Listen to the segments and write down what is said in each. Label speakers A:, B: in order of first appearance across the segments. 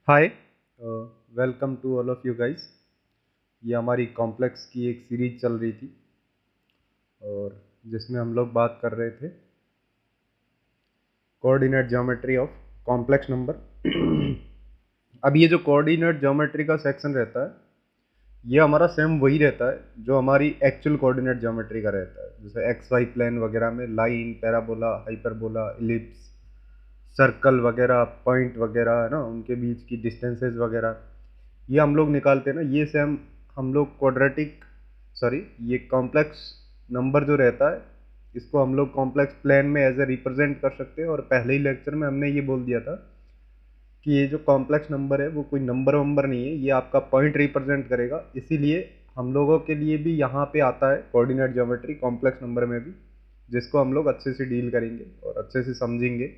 A: Hi, welcome to all of you guys. ये हमारी complex की एक सीरीज चल रही थी और जिसमें हम लोग बात कर रहे थे coordinate geometry of complex number. अब ये जो कोऑर्डिनेट ज्योमेट्री का सेक्शन रहता है, ये हमारा सेम वही रहता है जो हमारी एक्चुअल कोऑर्डिनेट ज्योमेट्री का रहता है। जैसे एक्स वाई प्लेन वगैरह में line, parabola, hyperbola, ellipse, circle वगैरह, पॉइंट वगैरह है ना, उनके बीच की डिस्टेंसेस वगैरह ये हम लोग निकालते हैं ना। ये सेम हम लोग क्वाड्रेटिक, सॉरी, ये कॉम्प्लेक्स नंबर जो रहता है इसको हम लोग कॉम्प्लेक्स प्लेन में एज ए रिप्रेजेंट कर सकते हैं। और पहले ही लेक्चर में हमने ये बोल दिया था कि ये जो कॉम्प्लेक्स नंबर है वो कोई नंबर वंबर नहीं है, ये आपका पॉइंट रिप्रेजेंट करेगा। इसीलिए हम लोगों के लिए भी यहाँ पे आता है कोऑर्डिनेट ज्योमेट्री कॉम्प्लेक्स नंबर में भी, जिसको हम लोग अच्छे से डील करेंगे और अच्छे से समझेंगे।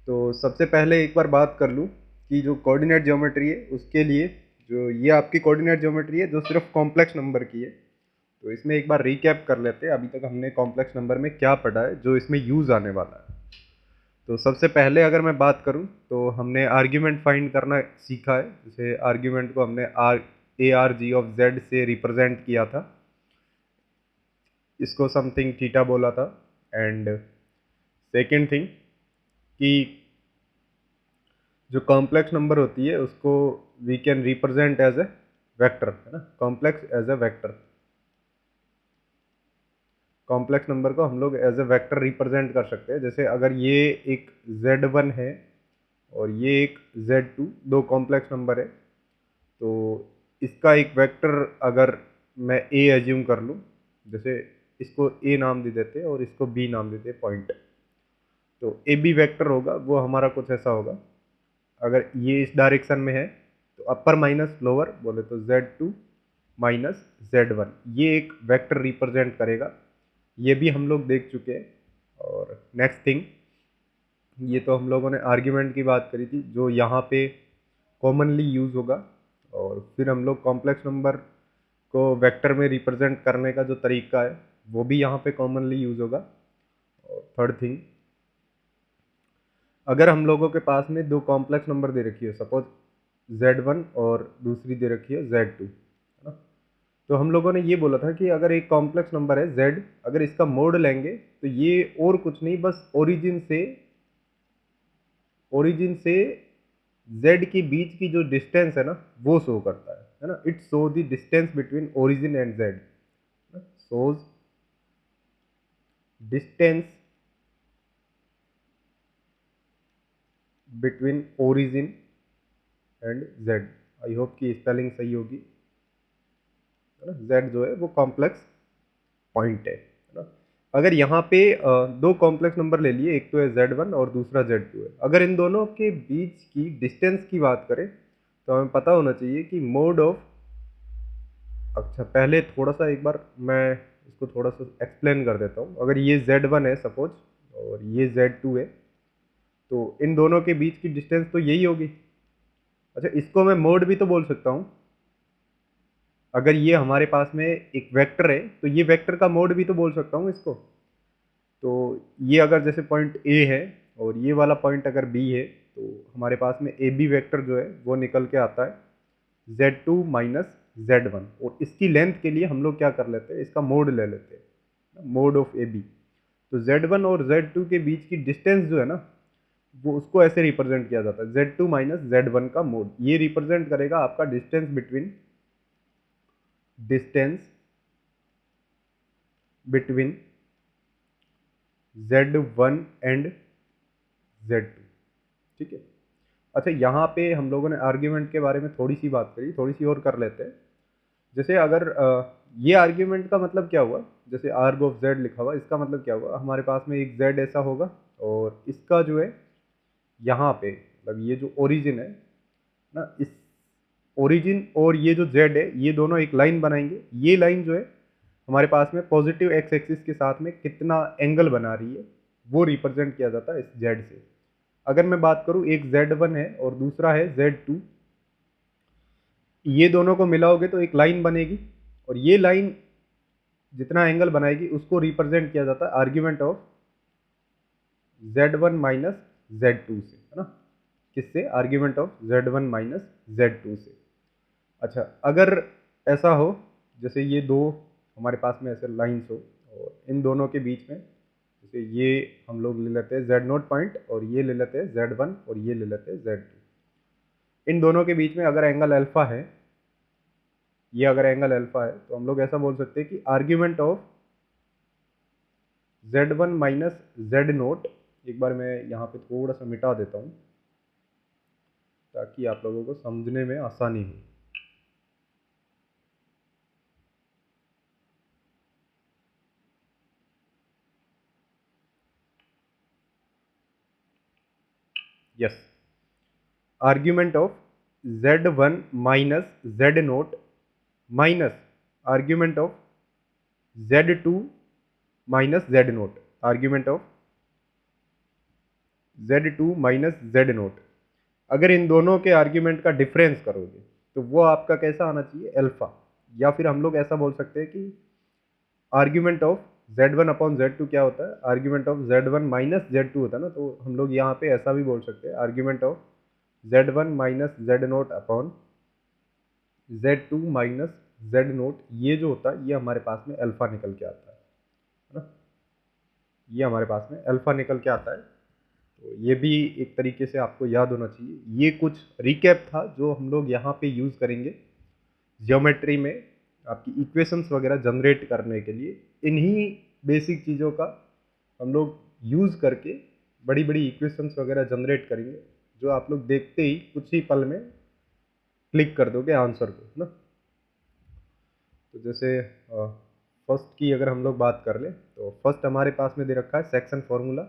A: तो सबसे पहले एक बार बात कर लूँ कि जो कोऑर्डिनेट ज्योमेट्री है उसके लिए, जो ये आपकी कोऑर्डिनेट ज्योमेट्री है जो सिर्फ कॉम्प्लेक्स नंबर की है, तो इसमें एक बार रिकैप कर लेते हैं अभी तक हमने कॉम्प्लेक्स नंबर में क्या पढ़ा है जो इसमें यूज़ आने वाला है। तो सबसे पहले अगर मैं बात करूं तो हमने आर्ग्यूमेंट फाइंड करना सीखा है। जैसे आर्ग्यूमेंट को हमने ARG ऑफ जेड से रिप्रेजेंट किया था, इसको समथिंग थीटा बोला था। एंड सेकेंड थिंग कि जो कॉम्प्लेक्स नंबर होती है उसको we can represent as a vector, है ना, complex as a vector. Complex number को हम लोग एज ए वेक्टर रिप्रेजेंट कर सकते हैं। जैसे अगर ये एक Z1 है और ये एक Z2, दो कॉम्प्लेक्स नंबर है, तो इसका एक वेक्टर अगर मैं A एज्यूम कर लूँ, जैसे इसको A नाम दे देते हैं और इसको B नाम देते हैं, पॉइंट। तो AB वेक्टर होगा वो हमारा कुछ ऐसा होगा। अगर ये इस डायरेक्शन में है तो अपर माइनस लोअर बोले तो Z2 माइनस Z1, ये एक वेक्टर रिप्रेजेंट करेगा। ये भी हम लोग देख चुके हैं। और नेक्स्ट थिंग, ये तो हम लोगों ने आर्ग्यूमेंट की बात करी थी जो यहाँ पे कॉमनली यूज़ होगा। और फिर हम लोग कॉम्प्लेक्स नंबर को वेक्टर में रिप्रेजेंट करने का जो तरीका है वो भी यहाँ पे कॉमनली यूज़ होगा। और थर्ड थिंग, अगर हम लोगों के पास में दो कॉम्प्लेक्स नंबर दे रखी है, सपोज Z1 और दूसरी दे रखी है Z2, है ना, तो हम लोगों ने ये बोला था कि अगर एक कॉम्प्लेक्स नंबर है Z, अगर इसका मोड लेंगे तो ये और कुछ नहीं, बस ओरिजिन से Z के बीच की जो डिस्टेंस है ना वो शो करता है ना। It show the distance between origin and Z, shows distance between origin and Z। I hope कि स्पेलिंग सही होगी, है ना। Z जो है वो कॉम्प्लेक्स पॉइंट है ना। अगर यहाँ पे दो कॉम्प्लेक्स नंबर ले लिए, एक तो है Z1 और दूसरा Z2 है, अगर इन दोनों के बीच की डिस्टेंस की बात करें तो हमें पता होना चाहिए कि मोड ऑफ, अच्छा पहले थोड़ा सा एक बार मैं इसको थोड़ा सा एक्सप्लेन कर देता हूँ। अगर ये Z1 है सपोज और ये Z2 है, तो इन दोनों के बीच की डिस्टेंस तो यही होगी। अच्छा, इसको मैं मोड भी तो बोल सकता हूँ। अगर ये हमारे पास में एक वेक्टर है तो ये वेक्टर का मोड भी तो बोल सकता हूँ इसको। तो ये अगर जैसे पॉइंट A है और ये वाला पॉइंट अगर B है, तो हमारे पास में AB वेक्टर जो है वो निकल के आता है Z2 माइनस Z1। और इसकी लेंथ के लिए हम लोग क्या कर लेते हैं, इसका मोड ले लेते हैं, मोड ऑफ AB। तो Z1 और Z2 के बीच की डिस्टेंस जो है ना वो उसको ऐसे रिप्रेजेंट किया जाता है, Z2 माइनस Z1 का मोड। ये रिप्रेजेंट करेगा आपका distance between Z1 and Z2, ठीक है। अच्छा, यहाँ पे हम लोगों ने आर्ग्यूमेंट के बारे में थोड़ी सी बात करी, थोड़ी सी और कर लेते हैं। जैसे अगर ये आर्ग्यूमेंट का मतलब क्या हुआ, जैसे आर्ग ऑफ जेड लिखा हुआ, इसका मतलब क्या हुआ, हमारे पास में एक जेड ऐसा होगा और इसका जो है यहाँ पे मतलब ये जो ओरिजिन है ना, इस ओरिजिन और ये जो जेड है ये दोनों एक लाइन बनाएंगे। ये लाइन जो है हमारे पास में पॉजिटिव एक्स एक्सिस के साथ में कितना एंगल बना रही है वो रिप्रेजेंट किया जाता है इस जेड से। अगर मैं बात करूँ, एक Z1 है और दूसरा है Z2, ये दोनों को मिलाओगे तो एक लाइन बनेगी और ये लाइन जितना एंगल बनाएगी उसको रिप्रेजेंट किया जाता है argument of Z1 minus Z2 से, है ना। किससे, argument of Z1 minus Z2 से। अच्छा, अगर ऐसा हो जैसे ये दो हमारे पास में ऐसे लाइन्स हो और इन दोनों के बीच में जैसे ये हम लोग ले लेते हैं Z0 पॉइंट और ये ले लेते हैं Z1 और ये ले लेते हैं Z2। इन दोनों के बीच में अगर एंगल अल्फा है, ये अगर एंगल अल्फा है तो हम लोग ऐसा बोल सकते हैं कि argument of Z1 minus Z0, एक बार मैं यहाँ पे थोड़ा सा मिटा देता हूँ ताकि आप लोगों को समझने में आसानी हो। Yes, argument of Z1 minus Z0 minus argument of Z2 minus Z0, argument of Z2 minus Z0। अगर इन दोनों के आर्ग्यूमेंट का डिफरेंस करोगे तो वो आपका कैसा आना चाहिए, अल्फा। या फिर हम लोग ऐसा बोल सकते हैं कि argument of Z1 upon Z2 क्या होता है, argument of Z1 minus Z2 होता है ना, तो हम लोग यहाँ पे ऐसा भी बोल सकते हैं, argument of Z1 minus Z0 upon Z2 minus Z0। ये जो होता है ये हमारे पास में अल्फा निकल के आता है ना, ये हमारे पास में अल्फा निकल के आता है। तो ये भी एक तरीके से आपको याद होना चाहिए। ये कुछ रिकैप था जो हम लोग यहाँ पे यूज़ करेंगे ज्योमेट्री में आपकी इक्वेशंस वगैरह जनरेट करने के लिए। इन्हीं बेसिक चीज़ों का हम लोग यूज़ करके बड़ी बड़ी इक्वेशंस वगैरह जनरेट करेंगे, जो आप लोग देखते ही कुछ ही पल में क्लिक कर दोगे आंसर को ना। तो जैसे फर्स्ट की अगर हम लोग बात कर लें तो फर्स्ट हमारे पास में दे रखा है section formula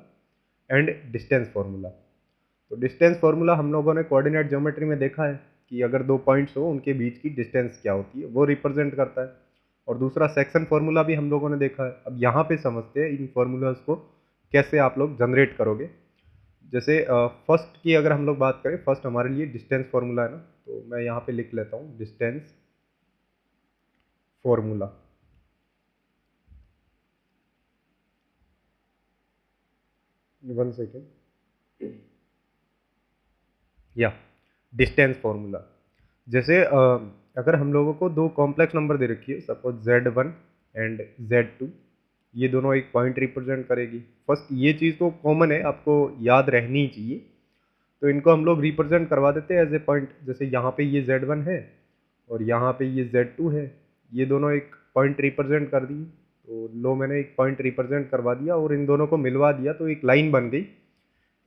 A: and distance formula. तो डिस्टेंस फार्मूला हम लोगों ने कोऑर्डिनेट ज्योमेट्री में देखा है कि अगर दो पॉइंट्स हो उनके बीच की डिस्टेंस क्या होती है, वो रिप्रेजेंट करता है। और दूसरा सेक्शन फार्मूला भी हम लोगों ने देखा है। अब यहाँ पे समझते हैं इन फार्मूलाज को कैसे आप लोग जनरेट करोगे। जैसे फर्स्ट की अगर हम लोग बात करें, फर्स्ट हमारे लिए डिस्टेंस फार्मूला है ना, तो मैं यहाँ पे लिख लेता हूँ डिस्टेंस फार्मूला। वन सेकेंड, या डिस्टेंस फार्मूला। जैसे अगर हम लोगों को दो कॉम्प्लेक्स नंबर दे रखी है, सपोज Z1 एंड Z2, ये दोनों एक पॉइंट रिप्रेजेंट करेगी। फर्स्ट ये चीज़ तो कॉमन है, आपको याद रहनी ही चाहिए। तो इनको हम लोग रिप्रेजेंट करवा देते हैं एज ए पॉइंट। जैसे यहाँ पे ये Z1 है और यहाँ पे ये Z2 है, ये दोनों एक पॉइंट रिप्रेजेंट कर दिए। तो लो मैंने एक पॉइंट रिप्रेजेंट करवा दिया और इन दोनों को मिलवा दिया, तो एक लाइन बन गई।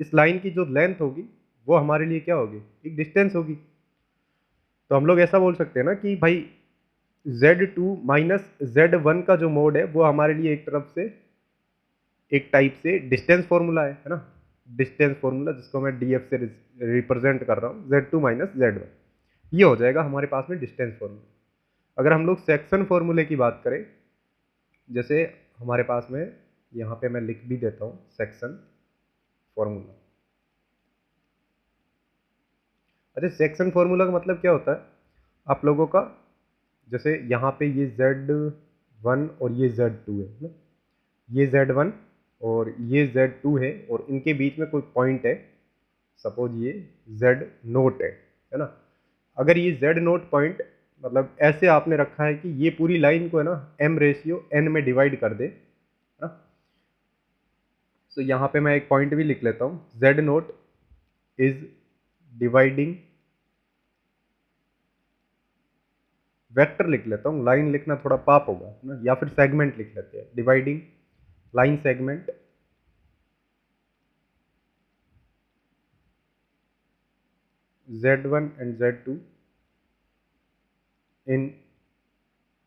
A: इस लाइन की जो लेंथ होगी वो हमारे लिए क्या होगी, एक डिस्टेंस होगी। तो हम लोग ऐसा बोल सकते हैं ना कि भाई Z2 माइनस Z1 का जो मोड है वो हमारे लिए एक तरफ से एक टाइप से डिस्टेंस फॉर्मूला है ना, डिस्टेंस फॉर्मूला जिसको मैं DF से रिप्रेजेंट कर रहा हूँ, Z2 माइनस Z1, ये हो जाएगा हमारे पास में डिस्टेंस फॉर्मूला। अगर हम लोग सेक्शन फॉर्मूले की बात करें, जैसे हमारे पास में यहाँ पे मैं लिख भी देता हूँ सेक्शन फॉर्मूला। अच्छा, सेक्शन फॉर्मूला का मतलब क्या होता है आप लोगों का, जैसे यहाँ पे ये Z1 और ये Z2 है ना, ये Z1 और ये Z2 है और इनके बीच में कोई पॉइंट है, सपोज ये Z0 है ना। अगर ये Z0 पॉइंट मतलब ऐसे आपने रखा है कि ये पूरी लाइन को है ना m/n में डिवाइड कर दे, है ना। तो यहाँ पे मैं एक पॉइंट भी लिख लेता हूँ, Z0 इज डिवाइडिंग, वेक्टर लिख लेता हूँ, लाइन लिखना थोड़ा पाप होगा ना, या फिर सेगमेंट लिख लेते हैं, dividing line segment Z1 and Z2 in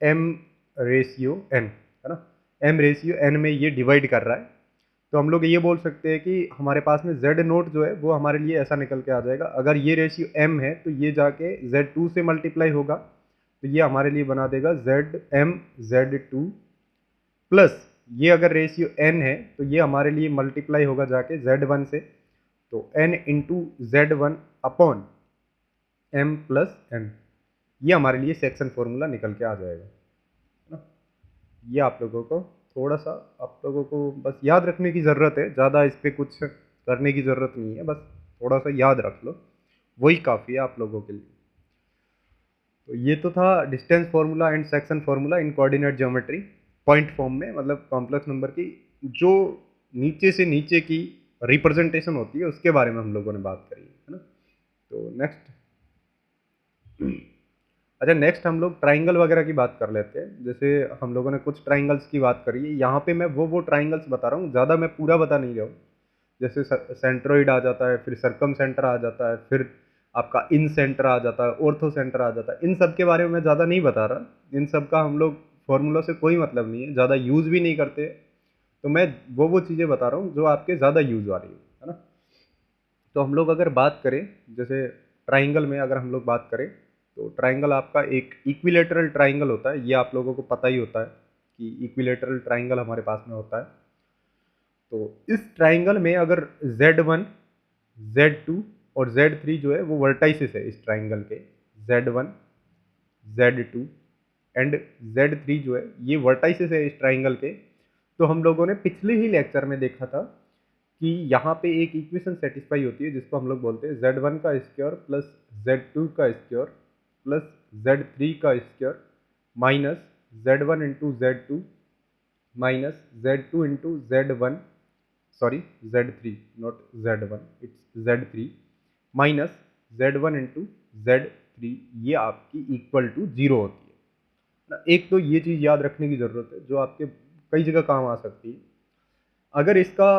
A: m/n, है ना, m/n में ये डिवाइड कर रहा है। तो हम लोग ये बोल सकते हैं कि हमारे पास में Z0 जो है वो हमारे लिए ऐसा निकल के आ जाएगा, अगर ये रेशियो m है तो ये जाके Z2 से मल्टीप्लाई होगा, तो ये हमारे लिए बना देगा ZM/Z2 प्लस ये अगर रेशियो n है तो ये हमारे लिए मल्टीप्लाई होगा जाके Z1 से, तो n into Z1 upon m+n, ये हमारे लिए सेक्शन फॉर्मूला निकल के आ जाएगा ना। ये आप लोगों को थोड़ा सा, आप लोगों को बस याद रखने की ज़रूरत है, ज़्यादा इस पर कुछ करने की ज़रूरत नहीं है, बस थोड़ा सा याद रख लो। वही काफ़ी है आप लोगों के लिए। तो ये तो था distance formula and section formula in coordinate geometry point form में, मतलब कॉम्प्लेक्स नंबर की जो नीचे से नीचे की रिप्रेजेंटेशन होती है उसके बारे में हम लोगों ने बात करी है ना। तो नेक्स्ट, अच्छा नेक्स्ट हम लोग ट्राइंगल वगैरह की बात कर लेते हैं। जैसे हम लोगों ने कुछ ट्राइंगल्स की बात करी है, यहाँ पे मैं वो ट्राइंगल्स बता रहा हूँ, ज़्यादा मैं पूरा बता नहीं रहा हूँ। जैसे सेंट्रोइड आ जाता है, फिर सर्कम सेंटर आ जाता है, फिर आपका इन सेंटर आ जाता है, ऑर्थो सेंटर आ जाता है। इन सब के बारे में मैं ज़्यादा नहीं बता रहा, इन सब का हम लोग फॉर्मूला से कोई मतलब नहीं है, ज़्यादा यूज़ भी नहीं करते। तो मैं वो चीज़ें बता रहा हूँ जो आपके ज़्यादा यूज़ आ रही है ना। तो हम लोग अगर बात करें, जैसे ट्राइंगल में अगर हम लोग बात करें, तो ट्राइंगल आपका एक इक्विलेटरल ट्राइंगल होता है, ये आप लोगों को पता ही होता है कि इक्विलेटरल ट्राइंगल हमारे पास में होता है। तो इस ट्राइंगल में अगर Z1, Z2 और Z3 जो है वो वर्टाइसिस है इस ट्राइंगल के, Z1, Z2 एंड Z3 जो है ये वर्टाइसिस है इस ट्राइंगल के। तो हम लोगों ने पिछले ही लेक्चर में देखा था कि यहाँ पे एक इक्वेशन सेटिस्फाई होती है जिसको हम लोग बोलते हैं Z1 का स्क्वायर प्लस Z2 का स्क्वायर प्लस Z3 का square minus Z1 into Z2 minus Z2 into Z1, sorry Z3 not Z1, it's Z3 minus Z1 into Z3, ये आपकी इक्वल टू 0 होती है ना। एक तो ये चीज़ याद रखने की ज़रूरत है जो आपके कई जगह काम आ सकती है। अगर इसका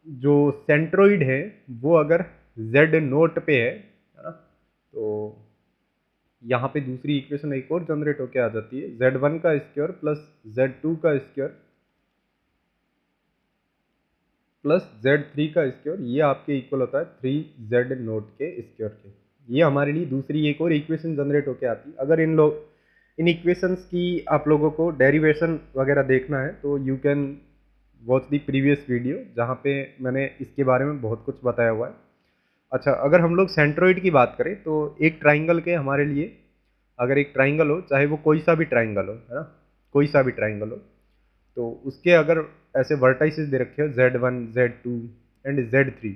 A: जो सेंट्रोइड है वो अगर Z नोट पे है ना, तो यहाँ पे दूसरी इक्वेशन एक और जनरेट होके आ जाती है, Z1 का स्क्वायर प्लस Z2 का स्क्वायर प्लस Z3 का स्क्वायर, ये आपके इक्वल होता है 3Z नोट के स्क्वायर के। ये हमारे लिए दूसरी एक और इक्वेशन जनरेट होके आती है। अगर इन इक्वेशंस की आप लोगों को डेरिवेशन वगैरह देखना है तो you can watch the previous video, जहाँ पे मैंने इसके बारे में बहुत कुछ बताया हुआ है। अच्छा, अगर हम लोग सेंट्रोइड की बात करें तो एक ट्राइंगल के हमारे लिए, अगर एक ट्राइंगल हो, चाहे वो कोई सा भी ट्राइंगल हो, है ना, कोई सा भी ट्राइंगल हो, तो उसके अगर ऐसे वर्टाइसेस दे रखे हो Z1, Z2 एंड Z3,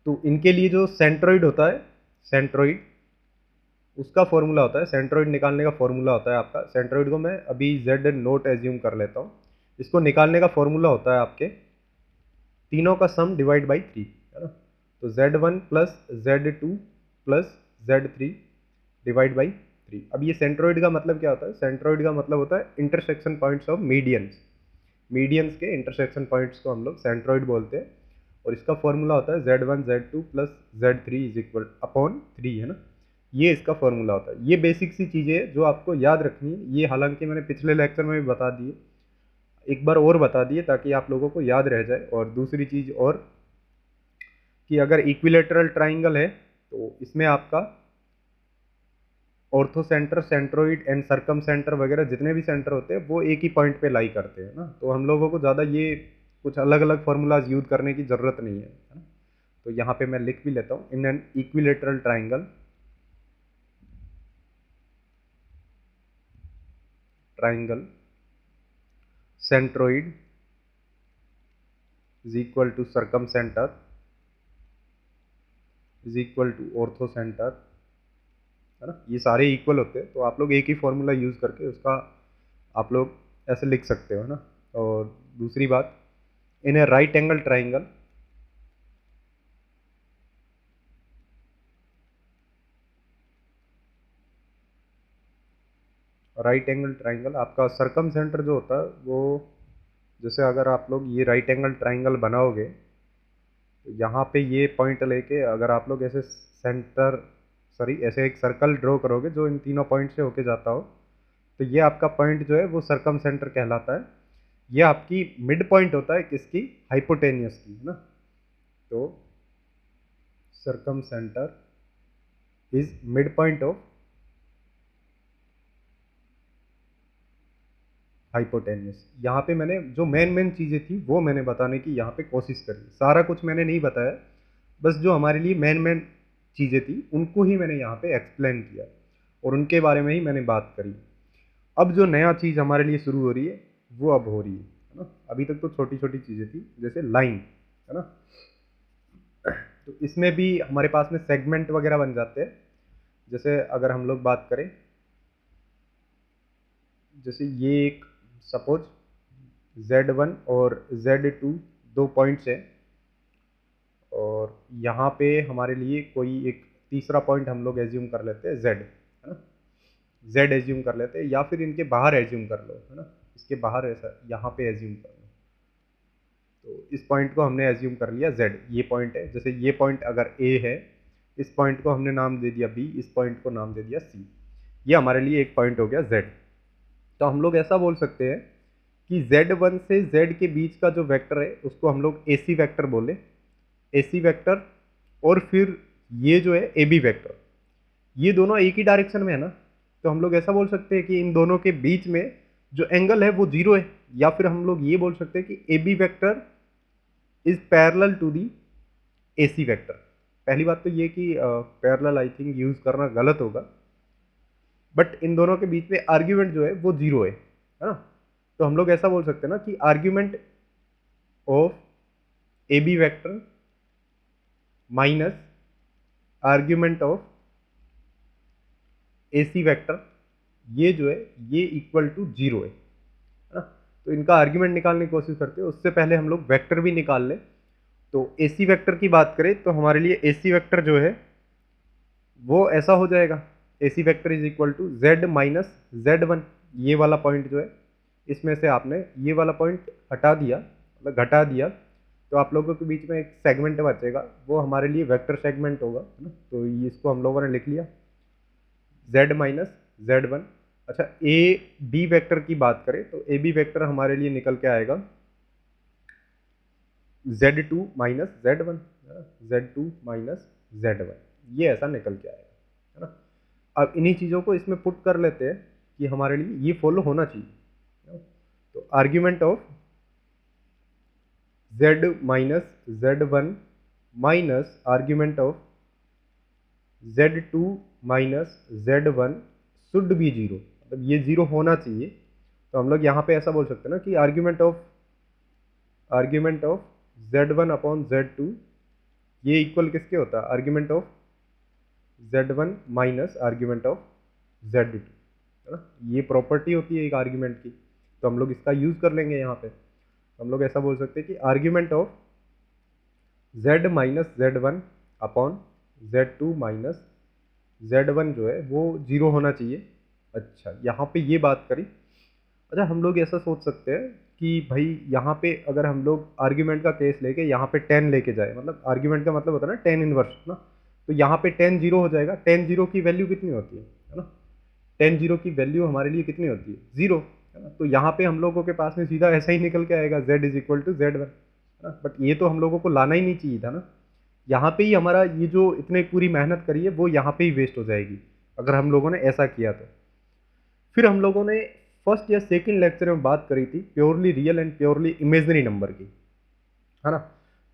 A: तो इनके लिए जो सेंट्रोइड होता है, सेंट्रोइड उसका फॉर्मूला होता है, सेंट्रोइड निकालने का फॉर्मूला होता है आपका, सेंट्रोइड को मैं अभी Z नोट एज्यूम कर लेता हूँ, इसको निकालने का फॉर्मूला होता है आपके तीनों का सम डिवाइड बाई 3, है ना। तो Z1 plus Z2 plus Z3 divide by 3। अब ये सेंट्रोइड का मतलब क्या होता है? सेंट्रोइड का मतलब होता है intersection points of medians, medians के इंटरसेक्शन पॉइंट्स को हम लोग सेंट्रोइड बोलते हैं। और इसका फॉर्मूला होता है Z1 Z2 plus Z3 is equal upon 3, है ना। ये इसका फॉर्मूला होता है। ये बेसिक सी चीज़ें हैं जो आपको याद रखनी है। ये हालांकि मैंने पिछले लेक्चर में भी बता दिए, एक बार और बता दिए ताकि आप लोगों को याद रह जाए। और दूसरी चीज़ और कि अगर इक्विलेटरल ट्राइंगल है तो इसमें आपका ortho centre, centroid and circum centre वगैरह जितने भी सेंटर होते हैं वो एक ही पॉइंट पे लाई करते हैं ना। तो हम लोगों को ज़्यादा ये कुछ अलग अलग फार्मूलाज यूज करने की ज़रूरत नहीं है ना। तो यहाँ पे मैं लिख भी लेता हूँ, in an equilateral triangle, triangle centroid is equal to circumcentre is equal to orthocentre, है ना। ये सारे इक्वल होते हैं तो आप लोग एक ही फॉर्मूला यूज़ करके उसका आप लोग ऐसे लिख सकते हो, है ना। और दूसरी बात, in a right angle triangle, right angle triangle आपका सर्कम सेंटर जो होता है वो, जैसे अगर आप लोग ये राइट एंगल ट्राइंगल बनाओगे तो यहाँ पे ये पॉइंट लेके अगर आप लोग ऐसे सेंटर, सॉरी ऐसे एक सर्कल ड्रॉ करोगे जो इन तीनों पॉइंट से होके जाता हो, तो ये आपका पॉइंट जो है वो सर्कम सेंटर कहलाता है। ये आपकी मिड पॉइंट होता है किसकी? हाइपोटेनियस की, है ना। तो circum centre is mid point of hypotenuse. यहाँ पे मैंने जो मेन चीज़ें थी वो मैंने बताने की यहाँ पे कोशिश करी, सारा कुछ मैंने नहीं बताया, बस जो हमारे लिए मेन चीज़ें थी उनको ही मैंने यहाँ पे एक्सप्लेन किया और उनके बारे में ही मैंने बात करी। अब जो नया चीज़ हमारे लिए शुरू हो रही है वो अब हो रही है ना। अभी तक तो छोटी छोटी चीज़ें थी जैसे लाइन, है ना। तो इसमें भी हमारे पास में सेगमेंट वगैरह बन जाते हैं। जैसे अगर हम लोग बात करें, जैसे ये एक सपोज Z1 और Z2 दो पॉइंट्स हैं, और यहाँ पे हमारे लिए कोई एक तीसरा पॉइंट हम लोग एज्यूम कर लेते हैं Z, है ना, Z एज्यूम कर लेते हैं, या फिर इनके बाहर एज्यूम कर लो, है ना, इसके बाहर ऐसा यहाँ पे एज्यूम कर लो। तो इस पॉइंट को हमने एज्यूम कर लिया Z, ये पॉइंट है। जैसे ये पॉइंट अगर A है, इस पॉइंट को हमने नाम दे दिया B, इस पॉइंट को नाम दे दिया C। ये हमारे लिए एक पॉइंट हो गया Z। तो हम लोग ऐसा बोल सकते हैं कि Z1 से Z के बीच का जो वेक्टर है उसको हम लोग AC वेक्टर बोले, AC वेक्टर। और फिर ये जो है AB वेक्टर, ये दोनों एक ही डायरेक्शन में है ना, तो हम लोग ऐसा बोल सकते हैं कि इन दोनों के बीच में जो एंगल है वो 0 है। या फिर हम लोग ये बोल सकते हैं कि AB vector is parallel to the AC vector. पहली बात तो ये कि पैरेलल आई थिंक यूज करना गलत होगा, बट इन दोनों के बीच में आर्ग्यूमेंट जो है वो 0 है ना। तो हम लोग ऐसा बोल सकते हैं ना कि argument of AB vector minus argument of AC vector, ये जो है ये इक्वल टू 0 है ना। तो इनका आर्ग्यूमेंट निकालने की कोशिश करते हैं, उससे पहले हम लोग वेक्टर भी निकाल लें। तो AC वेक्टर की बात करें तो हमारे लिए AC वेक्टर जो है वो ऐसा हो जाएगा, AC vector is equal to Z minus Z1। ये वाला पॉइंट जो है, इसमें से आपने ये वाला पॉइंट हटा दिया, मतलब घटा दिया, तो आप लोगों के बीच में एक सेगमेंट बचेगा, वो हमारे लिए वेक्टर सेगमेंट होगा, है ना। तो इसको हम लोगों ने लिख लिया Z माइनस Z1। अच्छा, AB वेक्टर की बात करें तो AB वेक्टर हमारे लिए निकल के आएगा Z2 minus Z1, Z2 minus Z1, ये ऐसा निकल के आएगा, है ना। अब इन्हीं चीज़ों को इसमें पुट कर लेते हैं कि हमारे लिए ये फॉलो होना चाहिए। तो argument of Z minus Z1 minus argument of Z2 minus Z1 should be 0, मतलब ये 0 होना चाहिए। तो हम लोग यहाँ पे ऐसा बोल सकते हैं ना कि argument of Z1 upon Z2 ये इक्वल किसके होता है, argument of Z1 minus argument of Z2, है ना। ये प्रॉपर्टी होती है एक आर्ग्यूमेंट की, तो हम लोग इसका यूज़ कर लेंगे यहाँ पे। हम लोग ऐसा बोल सकते हैं कि argument of Z minus Z1 upon Z2 minus Z1 जो है वो 0 होना चाहिए। अच्छा, यहाँ पे ये बात करी। अच्छा, हम लोग ऐसा सोच सकते हैं कि भाई यहाँ पे अगर हम लोग आर्ग्यूमेंट का केस लेके यहाँ पे 10 लेके जाए, मतलब आर्ग्यूमेंट का मतलब होता है ना 10 इनवर्स ना, तो यहाँ पे 10 0 हो जाएगा। 10 0 की वैल्यू कितनी होती है ना, 10 0 की वैल्यू हमारे लिए कितनी होती है, 0, है ना। तो यहाँ पे हम लोगों के पास में सीधा ऐसा ही निकल के आएगा Z is equal to Z1, है ना। बट ये तो हम लोगों को लाना ही नहीं चाहिए था ना, यहाँ पे ही हमारा ये जो इतने पूरी मेहनत करी है वो यहाँ पे ही वेस्ट हो जाएगी अगर हम लोगों ने ऐसा किया तो। फिर हम लोगों ने फर्स्ट या सेकंड लेक्चर में बात करी थी purely real and purely imaginary number की, है ना।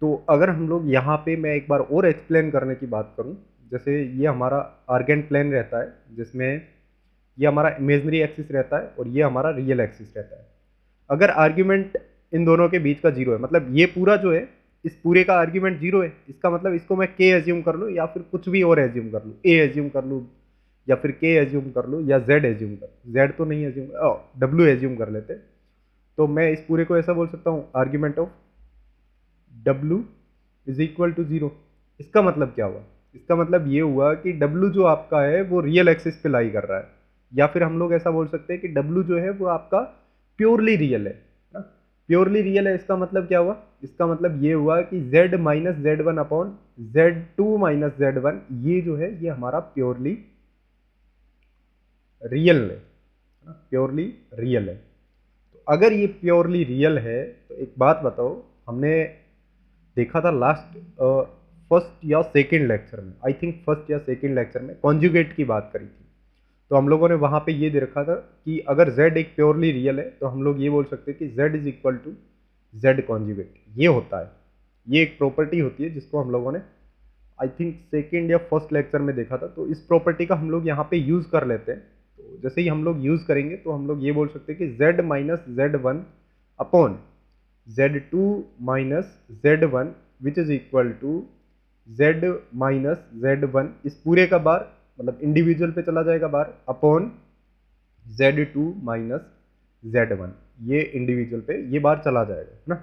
A: तो अगर हम लोग यहाँ पे मैं एक बार और एक्सप्लेन करने की बात करूँ, जैसे ये हमारा आर्गेंट प्लेन रहता है जिसमें ये हमारा इमेजिनरी एक्सिस रहता है और ये हमारा रियल एक्सिस रहता है। अगर आर्ग्यूमेंट इन दोनों के बीच का 0 है, मतलब ये पूरा जो है इस पूरे का आर्ग्यूमेंट 0 है, इसका मतलब इसको मैं K एज्यूम कर लूँ या फिर कुछ भी और एज्यूम कर लूँ, A एज्यूम कर लूँ या फिर K एज्यूम कर लूँ या Z एज्यूम कर, Z तो नहीं एज्यूम, W एज्यूम कर लेते। तो मैं इस पूरे को ऐसा बोल सकता हूँ argument of W is equal to 0। इसका मतलब क्या हुआ, इसका मतलब ये हुआ कि W जो आपका है वो रियल एक्सिस पे लाई कर रहा है, या फिर हम लोग ऐसा बोल सकते हैं कि W जो है वो आपका प्योरली रियल है ना। प्योरली रियल है, इसका मतलब क्या हुआ, इसका मतलब ये हुआ कि Z minus Z1 upon Z2 minus Z1 ये जो है ये हमारा प्योरली रियल है, प्योरली रियल है। तो अगर ये प्योरली रियल है तो एक बात बताओ, हमने देखा था लास्ट फर्स्ट या सेकंड लेक्चर में, आई थिंक फर्स्ट या सेकंड लेक्चर में कॉन्जुगेट की बात करी थी। तो हम लोगों ने वहाँ पे ये दे रखा था कि अगर Z एक प्योरली रियल है तो हम लोग ये बोल सकते हैं कि Z is equal to Z conjugate. ये होता है, ये एक प्रॉपर्टी होती है जिसको हम लोगों ने आई थिंक सेकेंड या फर्स्ट लेक्चर में देखा था। तो इस प्रॉपर्टी का हम लोग यहाँ पे यूज़ कर लेते हैं। तो जैसे ही हम लोग यूज़ करेंगे तो हम लोग ये बोल सकते हैं कि Z minus Z1 upon Z2 minus Z1 which is equal to z minus z1 इस पूरे का बार मतलब इंडिविजुअल पे चला जाएगा bar upon z2 minus z1, ये इंडिविजुअल पे ये बार चला जाएगा, है ना।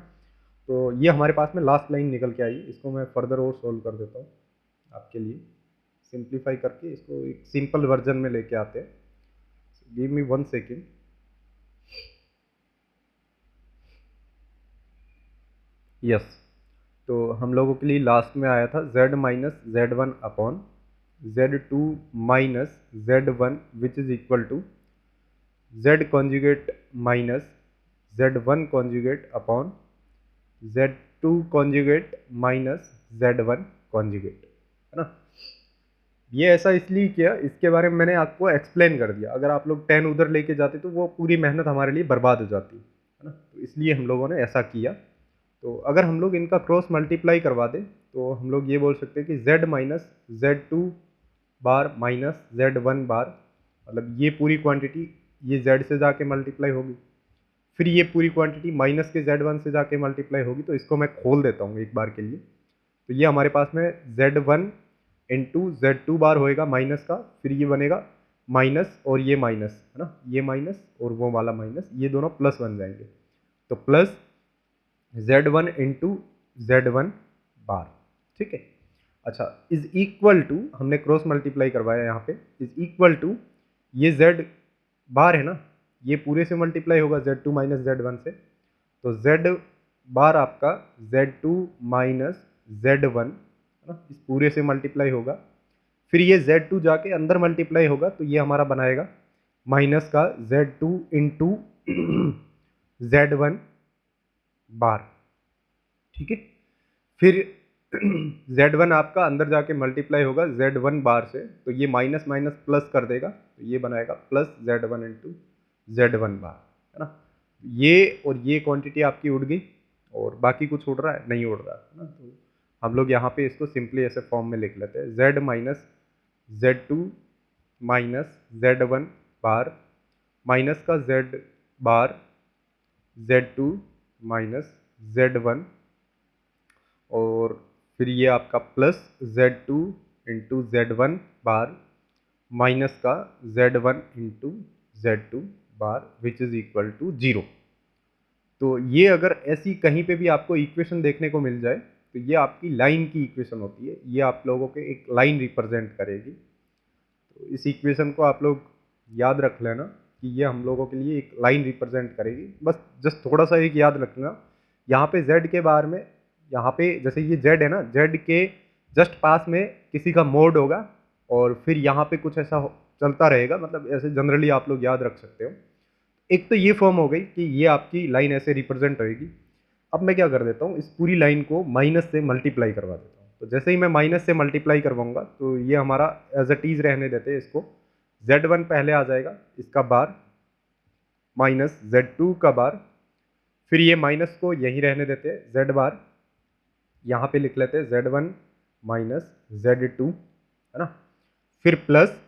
A: तो ये हमारे पास में लास्ट लाइन निकल के आई। इसको मैं फर्दर और सोल्व कर देता हूँ आपके लिए, सिंप्लीफाई करके इसको एक सिंपल वर्जन में लेके आते हैं। Give me 1 second. यस, तो हम लोगों के लिए लास्ट में आया था z minus z1 upon z2 minus z1 which is equal to z conjugate minus z1 conjugate upon z2 conjugate minus z1 conjugate, है ना। ये ऐसा इसलिए किया, इसके बारे में मैंने आपको एक्सप्लेन कर दिया। अगर आप लोग 10 उधर लेके जाते तो वो पूरी मेहनत हमारे लिए बर्बाद हो जाती, है ना। तो इसलिए हम लोगों ने ऐसा किया। तो अगर हम लोग इनका क्रॉस मल्टीप्लाई करवा दें तो हम लोग ये बोल सकते हैं कि z minus z2 bar minus z1 बार, मतलब ये पूरी क्वांटिटी ये z से जाके मल्टीप्लाई होगी, फिर ये पूरी क्वांटिटी माइनस के z1 से जाके मल्टीप्लाई होगी। तो इसको मैं खोल देता हूँ एक बार के लिए। तो ये हमारे पास में z1 इंटू z2 बार होएगा माइनस का, फिर ये बनेगा माइनस और ये माइनस, है ना, ये माइनस और वो वाला माइनस, ये दोनों प्लस बन जाएंगे। तो प्लस z1 इंटू z1 बार, ठीक है। अच्छा, इज इक्वल टू, हमने क्रॉस मल्टीप्लाई करवाया यहाँ पे, इज इक्वल टू ये z बार है ना, ये पूरे से मल्टीप्लाई होगा z2 माइनस z1 से। तो z बार आपका z2 माइनस z1, है ना, इस पूरे से मल्टीप्लाई होगा, फिर ये z2 जाके अंदर मल्टीप्लाई होगा, तो ये हमारा बनाएगा माइनस का z2 इंटू z1 बार, ठीक है। फिर z1 आपका अंदर जाके मल्टीप्लाई होगा z1 बार से, तो ये माइनस माइनस प्लस कर देगा, तो ये बनाएगा प्लस z1 इंटू z1 बार, है ना। ये और ये क्वांटिटी आपकी उड़ गई, और बाकी कुछ उड़ रहा है, नहीं उड़ रहा है ना। तो हम लोग यहाँ पे इसको सिंपली ऐसे फॉर्म में लिख लेते हैं, z minus z2 minus z1 बार माइनस का z बार z2 माइनस z1, और फिर ये आपका प्लस z2 इंटू z1 बार माइनस का z1 into z2 bar which is equal to 0। तो ये अगर ऐसी कहीं पे भी आपको इक्वेशन देखने को मिल जाए तो ये आपकी लाइन की इक्वेशन होती है, ये आप लोगों के एक लाइन रिप्रेजेंट करेगी। तो इस इक्वेशन को आप लोग याद रख लेना कि ये हम लोगों के लिए एक लाइन रिप्रेजेंट करेगी। बस जस्ट थोड़ा सा एक याद रखना, यहाँ पे z के बारे में, यहाँ पे जैसे ये z है ना, z के जस्ट पास में किसी का मोड होगा और फिर यहाँ पे कुछ ऐसा चलता रहेगा, मतलब ऐसे जनरली आप लोग याद रख सकते हो। एक तो ये फॉर्म हो गई कि ये आपकी लाइन ऐसे रिप्रेजेंट होएगी। अब मैं क्या कर देता हूँ, इस पूरी लाइन को माइनस से मल्टीप्लाई करवा देता हूँ। तो जैसे ही मैं माइनस से मल्टीप्लाई करवाऊंगा तो ये हमारा एज इट इज रहने देते हैं इसको, z1 पहले आ जाएगा इसका बार माइनस z2 का बार, फिर ये माइनस को यहीं रहने देते हैं z बार, यहाँ पे लिख लेते हैं z1 माइनस z2, है ना। फिर प्लस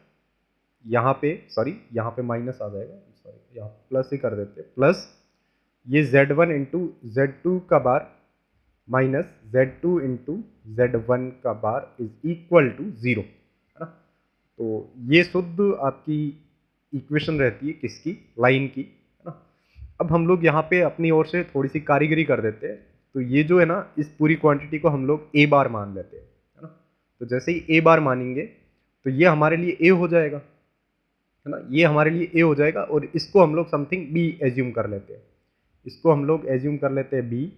A: यहाँ पे, सॉरी यहाँ पे माइनस आ जाएगा, सॉरी यहाँ प्लस ही कर देते हैं, प्लस ये z1 इंटू z2 का बार माइनस z2 इंटू z1 का बार इज इक्वल टू 0, है ना। तो ये शुद्ध आपकी इक्वेशन रहती है किसकी, लाइन की, है ना। अब हम लोग यहाँ पे अपनी ओर से थोड़ी सी कारीगरी कर देते हैं। तो ये जो है ना, इस पूरी क्वांटिटी को हम लोग a बार मान लेते हैं, है ना। तो जैसे ही a बार मानेंगे तो ये हमारे लिए a हो जाएगा, है ना, ये हमारे लिए a हो जाएगा, और इसको हम लोग समथिंग b एज्यूम कर लेते हैं, इसको हम लोग एज्यूम कर लेते हैं b,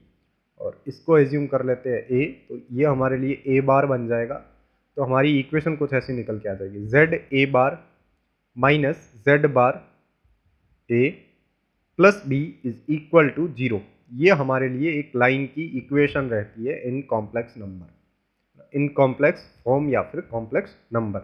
A: और इसको एज्यूम कर लेते हैं a। तो ये हमारे लिए a बार बन जाएगा। तो हमारी इक्वेशन कुछ ऐसी निकल के आ जाएगी, z a bar minus z bar a plus b is equal to 0। ये हमारे लिए एक लाइन की इक्वेशन रहती है in complex number, in complex form या फिर कॉम्प्लेक्स नंबर।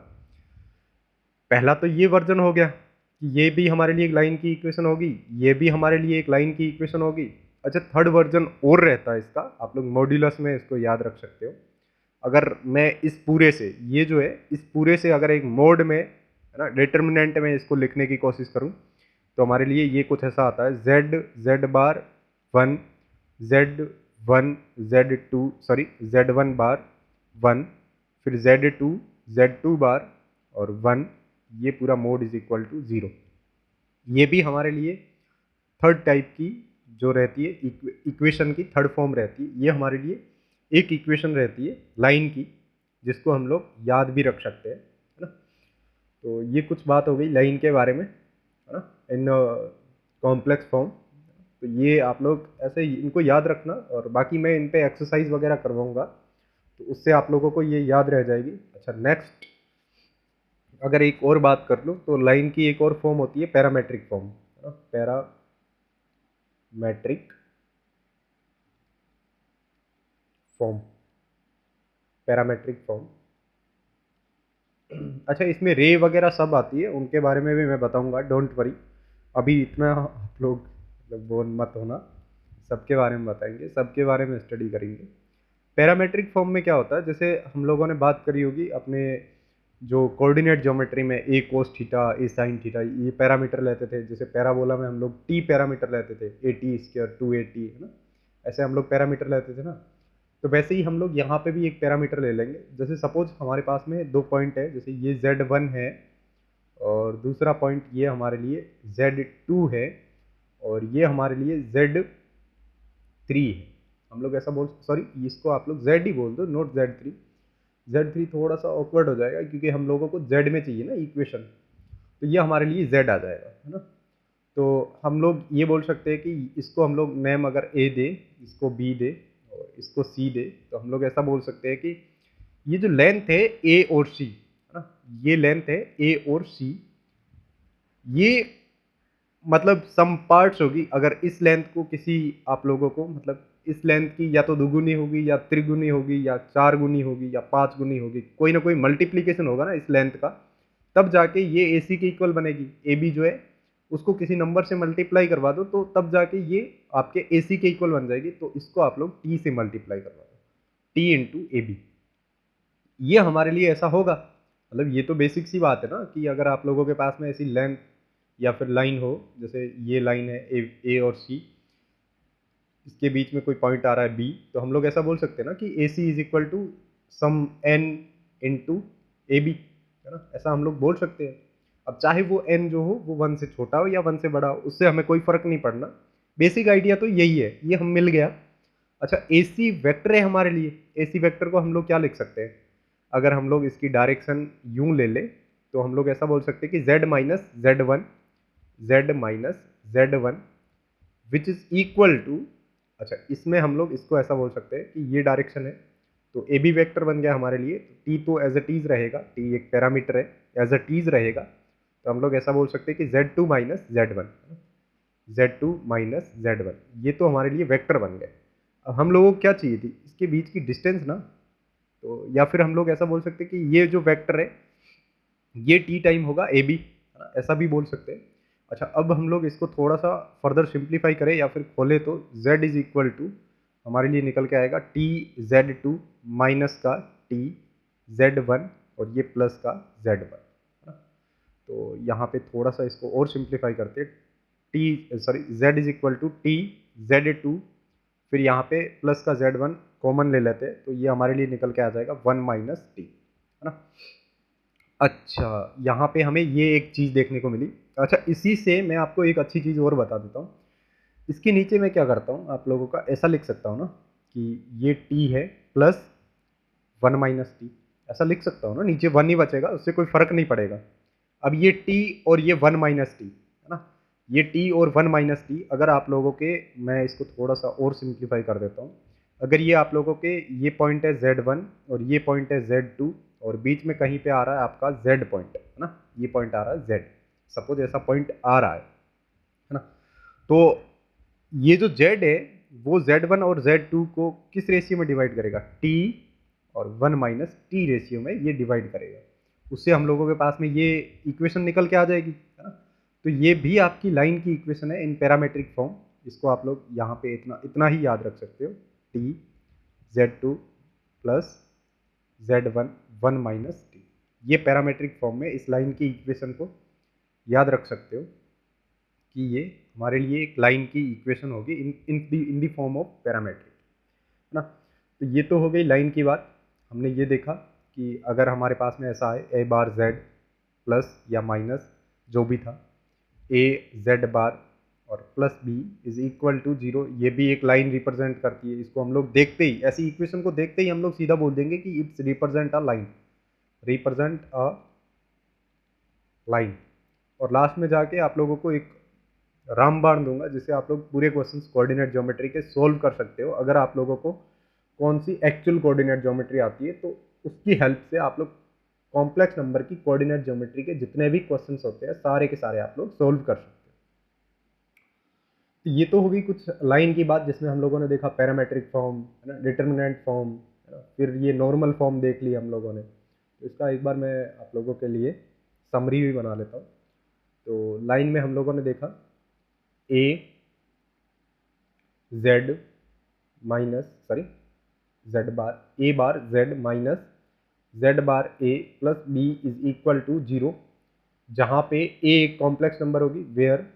A: पहला तो ये वर्जन हो गया कि ये भी हमारे लिए एक लाइन की इक्वेशन होगी, ये भी हमारे लिए एक लाइन की इक्वेशन होगी। अच्छा, थर्ड वर्जन और रहता है इसका, आप लोग मॉड्यूलस में इसको याद रख सकते हो। अगर मैं इस पूरे से, ये जो है इस पूरे से अगर एक मोड में, है ना, डिटर्मिनेंट में इसको लिखने की कोशिश करूं तो हमारे लिए ये कुछ ऐसा आता है, z बार 1 z1 z2 सॉरी z1 बार 1 फिर Z2 बार और 1, ये पूरा मोड इज इक्वल टू 0। ये भी हमारे लिए थर्ड टाइप की जो रहती है इक्वेशन की थर्ड फॉर्म रहती है। ये हमारे लिए एक इक्वेशन रहती है लाइन की, जिसको हम लोग याद भी रख सकते हैं, है ना। तो ये कुछ बात हो गई लाइन के बारे में, है ना, इन कॉम्प्लेक्स फॉर्म। तो ये आप लोग ऐसे इनको याद रखना, और बाकी मैं इन पे एक्सरसाइज वगैरह करवाऊंगा, तो उससे आप लोगों को ये याद रह जाएगी। अच्छा, नेक्स्ट अगर एक और बात कर लूँ तो लाइन की एक और फॉर्म होती है पैरामेट्रिक फॉर्म, है ना, पैरामेट्रिक फॉर्म, पैरामेट्रिक फॉर्म। अच्छा, इसमें रे वगैरह सब आती है, उनके बारे में भी मैं बताऊंगा, डोंट वरी। अभी इतना आप लोग मतलब बोर मत होना, सबके बारे में बताएंगे, सबके बारे में स्टडी करेंगे। पैरामेट्रिक फॉर्म में क्या होता है, जैसे हम लोगों ने बात करी होगी अपने जो कोऑर्डिनेट ज्योमेट्री में, ए कोस थीटा, ए साइन थीटा, ये पैरामीटर लेते थे। जैसे पैराबोला में हम लोग टी पैरामीटर लेते थे, ए टी स्क्वायर 2AT, है ना, ऐसे हम लोग पैरामीटर लेते थे ना। तो वैसे ही हम लोग यहाँ पे भी एक पैरामीटर ले लेंगे। जैसे सपोज हमारे पास में दो पॉइंट है, जैसे ये Z1 है और दूसरा पॉइंट ये हमारे लिए Z2 है, और ये हमारे लिए Z3 है। हम लोग ऐसा बोल, सॉरी इसको आप लोग Z ही बोल दो, नॉट Z3। Z3 थोड़ा सा ऑकवर्ड हो जाएगा, क्योंकि हम लोगों को Z में चाहिए ना इक्वेशन, तो ये हमारे लिए Z आ जाएगा, है ना। तो हम लोग ये बोल सकते हैं कि इसको हम लोग नेम अगर A दे, इसको B दे और इसको C दे, तो हम लोग ऐसा बोल सकते हैं कि ये जो लेंथ है A और C, है ना, ये लेंथ है A और C, ये मतलब सम पार्ट्स होगी। अगर इस लेंथ को किसी आप लोगों को, मतलब इस लेंथ की या तो दुगुनी होगी या त्रिगुनी होगी या चार गुनी होगी या पांच गुनी होगी, कोई ना कोई मल्टीप्लीकेशन होगा ना इस लेंथ का, तब जाके ये AC के इक्वल बनेगी। AB जो है उसको किसी नंबर से मल्टीप्लाई करवा दो, तो तब जाके ये आपके AC के इक्वल बन जाएगी। तो इसको आप लोग T से मल्टीप्लाई करवा दो, T इंटू AB। ये हमारे लिए ऐसा होगा, मतलब ये तो बेसिक सी बात है ना, कि अगर आप लोगों के पास में ऐसी लेंथ या फिर लाइन हो, जैसे ये लाइन है ए और सी, इसके बीच में कोई पॉइंट आ रहा है बी, तो हम लोग ऐसा बोल सकते हैं ना कि A C is equal to some N into A B, है ना, ऐसा हम लोग बोल सकते हैं। अब चाहे वो एन जो हो वो 1 से छोटा हो या 1 से बड़ा हो, उससे हमें कोई फर्क नहीं पड़ना। बेसिक आइडिया तो यही है, ये हम मिल गया। अच्छा, ए सी वेक्टर है हमारे लिए। ए सी वेक्टर को हम लोग क्या लिख सकते हैं, अगर हम लोग इसकी डायरेक्शन यूं ले ले, तो हम लोग ऐसा बोल सकते हैं कि Z-Z1 which is equal to, अच्छा इसमें हम लोग इसको ऐसा बोल सकते हैं कि ये डायरेक्शन है, तो ए बी वेक्टर बन गया हमारे लिए। टी तो एज अ टीज रहेगा, टी एक पैरामीटर है, एज अ टीज रहेगा, तो हम लोग ऐसा बोल सकते हैं कि Z2 ये तो हमारे लिए वेक्टर बन गए। अब हम लोगों को क्या चाहिए थी, इसके बीच की डिस्टेंस ना, तो या फिर हम लोग ऐसा बोल सकते हैं कि ये जो वेक्टर है ये टी टाइम होगा ए बी, ऐसा भी बोल सकते हैं। अच्छा, अब हम लोग इसको थोड़ा सा फर्दर सिंप्लीफाई करें या फिर खोले, तो z इज इक्वल टू हमारे लिए निकल के आएगा TZ2 माइनस का TZ1 और ये प्लस का Z1। तो यहाँ पे थोड़ा सा इसको और सिंप्लीफाई करते हैं, z is equal to TZ2, फिर यहाँ पे प्लस का Z1 कॉमन ले लेते हैं, तो ये हमारे लिए निकल के आ जाएगा 1 माइनस टी, है ना। अच्छा, यहाँ पे हमें ये एक चीज़ देखने को मिली। अच्छा, इसी से मैं आपको एक अच्छी चीज़ और बता देता हूँ। इसके नीचे मैं क्या करता हूँ, आप लोगों का ऐसा लिख सकता हूँ ना कि ये t है प्लस 1 माइनस टी, ऐसा लिख सकता हूँ ना, नीचे 1 ही बचेगा, उससे कोई फर्क नहीं पड़ेगा। अब ये t और ये 1 माइनस टी, है ना, ये t और 1 माइनस टी, अगर आप लोगों के, मैं इसको थोड़ा सा और सिंप्लीफाई कर देता हूँ। अगर ये आप लोगों के ये पॉइंट है Z1 और ये पॉइंट है Z2, और बीच में कहीं पे आ रहा है आपका Z पॉइंट, है ना, ये पॉइंट आ रहा है Z, सपोज ऐसा पॉइंट आ रहा है ना। तो ये जो Z है वो Z1 और Z2 को किस रेशियो में डिवाइड करेगा, T और 1 माइनस टी रेशियो में ये डिवाइड करेगा। उससे हम लोगों के पास में ये इक्वेशन निकल के आ जाएगी, है ना। तो ये भी आपकी लाइन की इक्वेशन है इन पैरामेट्रिक फॉर्म। इसको आप लोग यहाँ पे इतना इतना ही याद रख सकते हो, TZ2 plus Z1 1 minus T, ये पैरामेट्रिक फॉर्म में इस लाइन की इक्वेशन को याद रख सकते हो कि ये हमारे लिए एक लाइन की इक्वेशन होगी इन दी फॉर्म ऑफ पैरामेट्रिक, है ना। तो ये तो हो गई लाइन की बात। हमने ये देखा कि अगर हमारे पास में ऐसा है ए बार जेड प्लस या माइनस जो भी था ए जेड बार और plus B is equal to 0, ये भी एक लाइन रिप्रेजेंट करती है। इसको हम लोग देखते ही, ऐसी इक्वेशन को देखते ही हम लोग सीधा बोल देंगे कि it's represent a line, represent a line. और लास्ट में जाके आप लोगों को एक रामबाण दूंगा जिससे आप लोग पूरे क्वेश्चंस कोऑर्डिनेट ज्योमेट्री के सोल्व कर सकते हो। अगर आप लोगों को कौन सी एक्चुअल कोऑर्डिनेट ज्योमेट्री आती है तो उसकी हेल्प से आप लोग कॉम्प्लेक्स नंबर की कोऑर्डिनेट ज्योमेट्री के जितने भी क्वेश्चंस होते हैं सारे के सारे आप लोग सोल्व कर सकते हो। तो ये तो होगी कुछ लाइन की बात जिसमें हम लोगों ने देखा पैरामेट्रिक फॉर्म, है ना, डिटर्मिनेंट फॉर्म, है ना, फिर ये नॉर्मल फॉर्म देख ली हम लोगों ने। तो इसका एक बार मैं आप लोगों के लिए समरी भी बना लेता हूँ। तो लाइन में हम लोगों ने देखा A Z minus Z bar, A bar Z minus Z bar A plus B is equal to 0, जहां पे ए एक कॉम्प्लेक्स नंबर होगी, where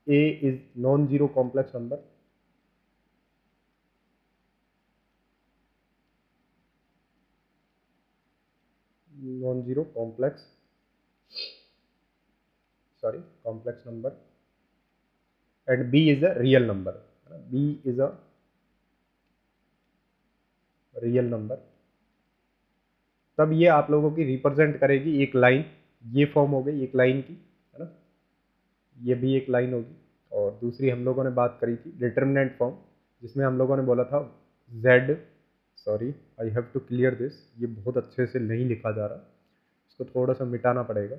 A: A is non zero complex number, non zero complex complex number and B is a real number, B is a real number. तब ये आप लोगों की represent करेगी एक लाइन, ये फॉर्म हो गई एक लाइन की, है ना, ये भी एक लाइन होगी। और दूसरी हम लोगों ने बात करी थी डिटर्मिनेंट फॉर्म, जिसमें हम लोगों ने बोला था z, sorry I have to clear this, ये बहुत अच्छे से नहीं लिखा जा रहा, इसको थोड़ा सा मिटाना पड़ेगा।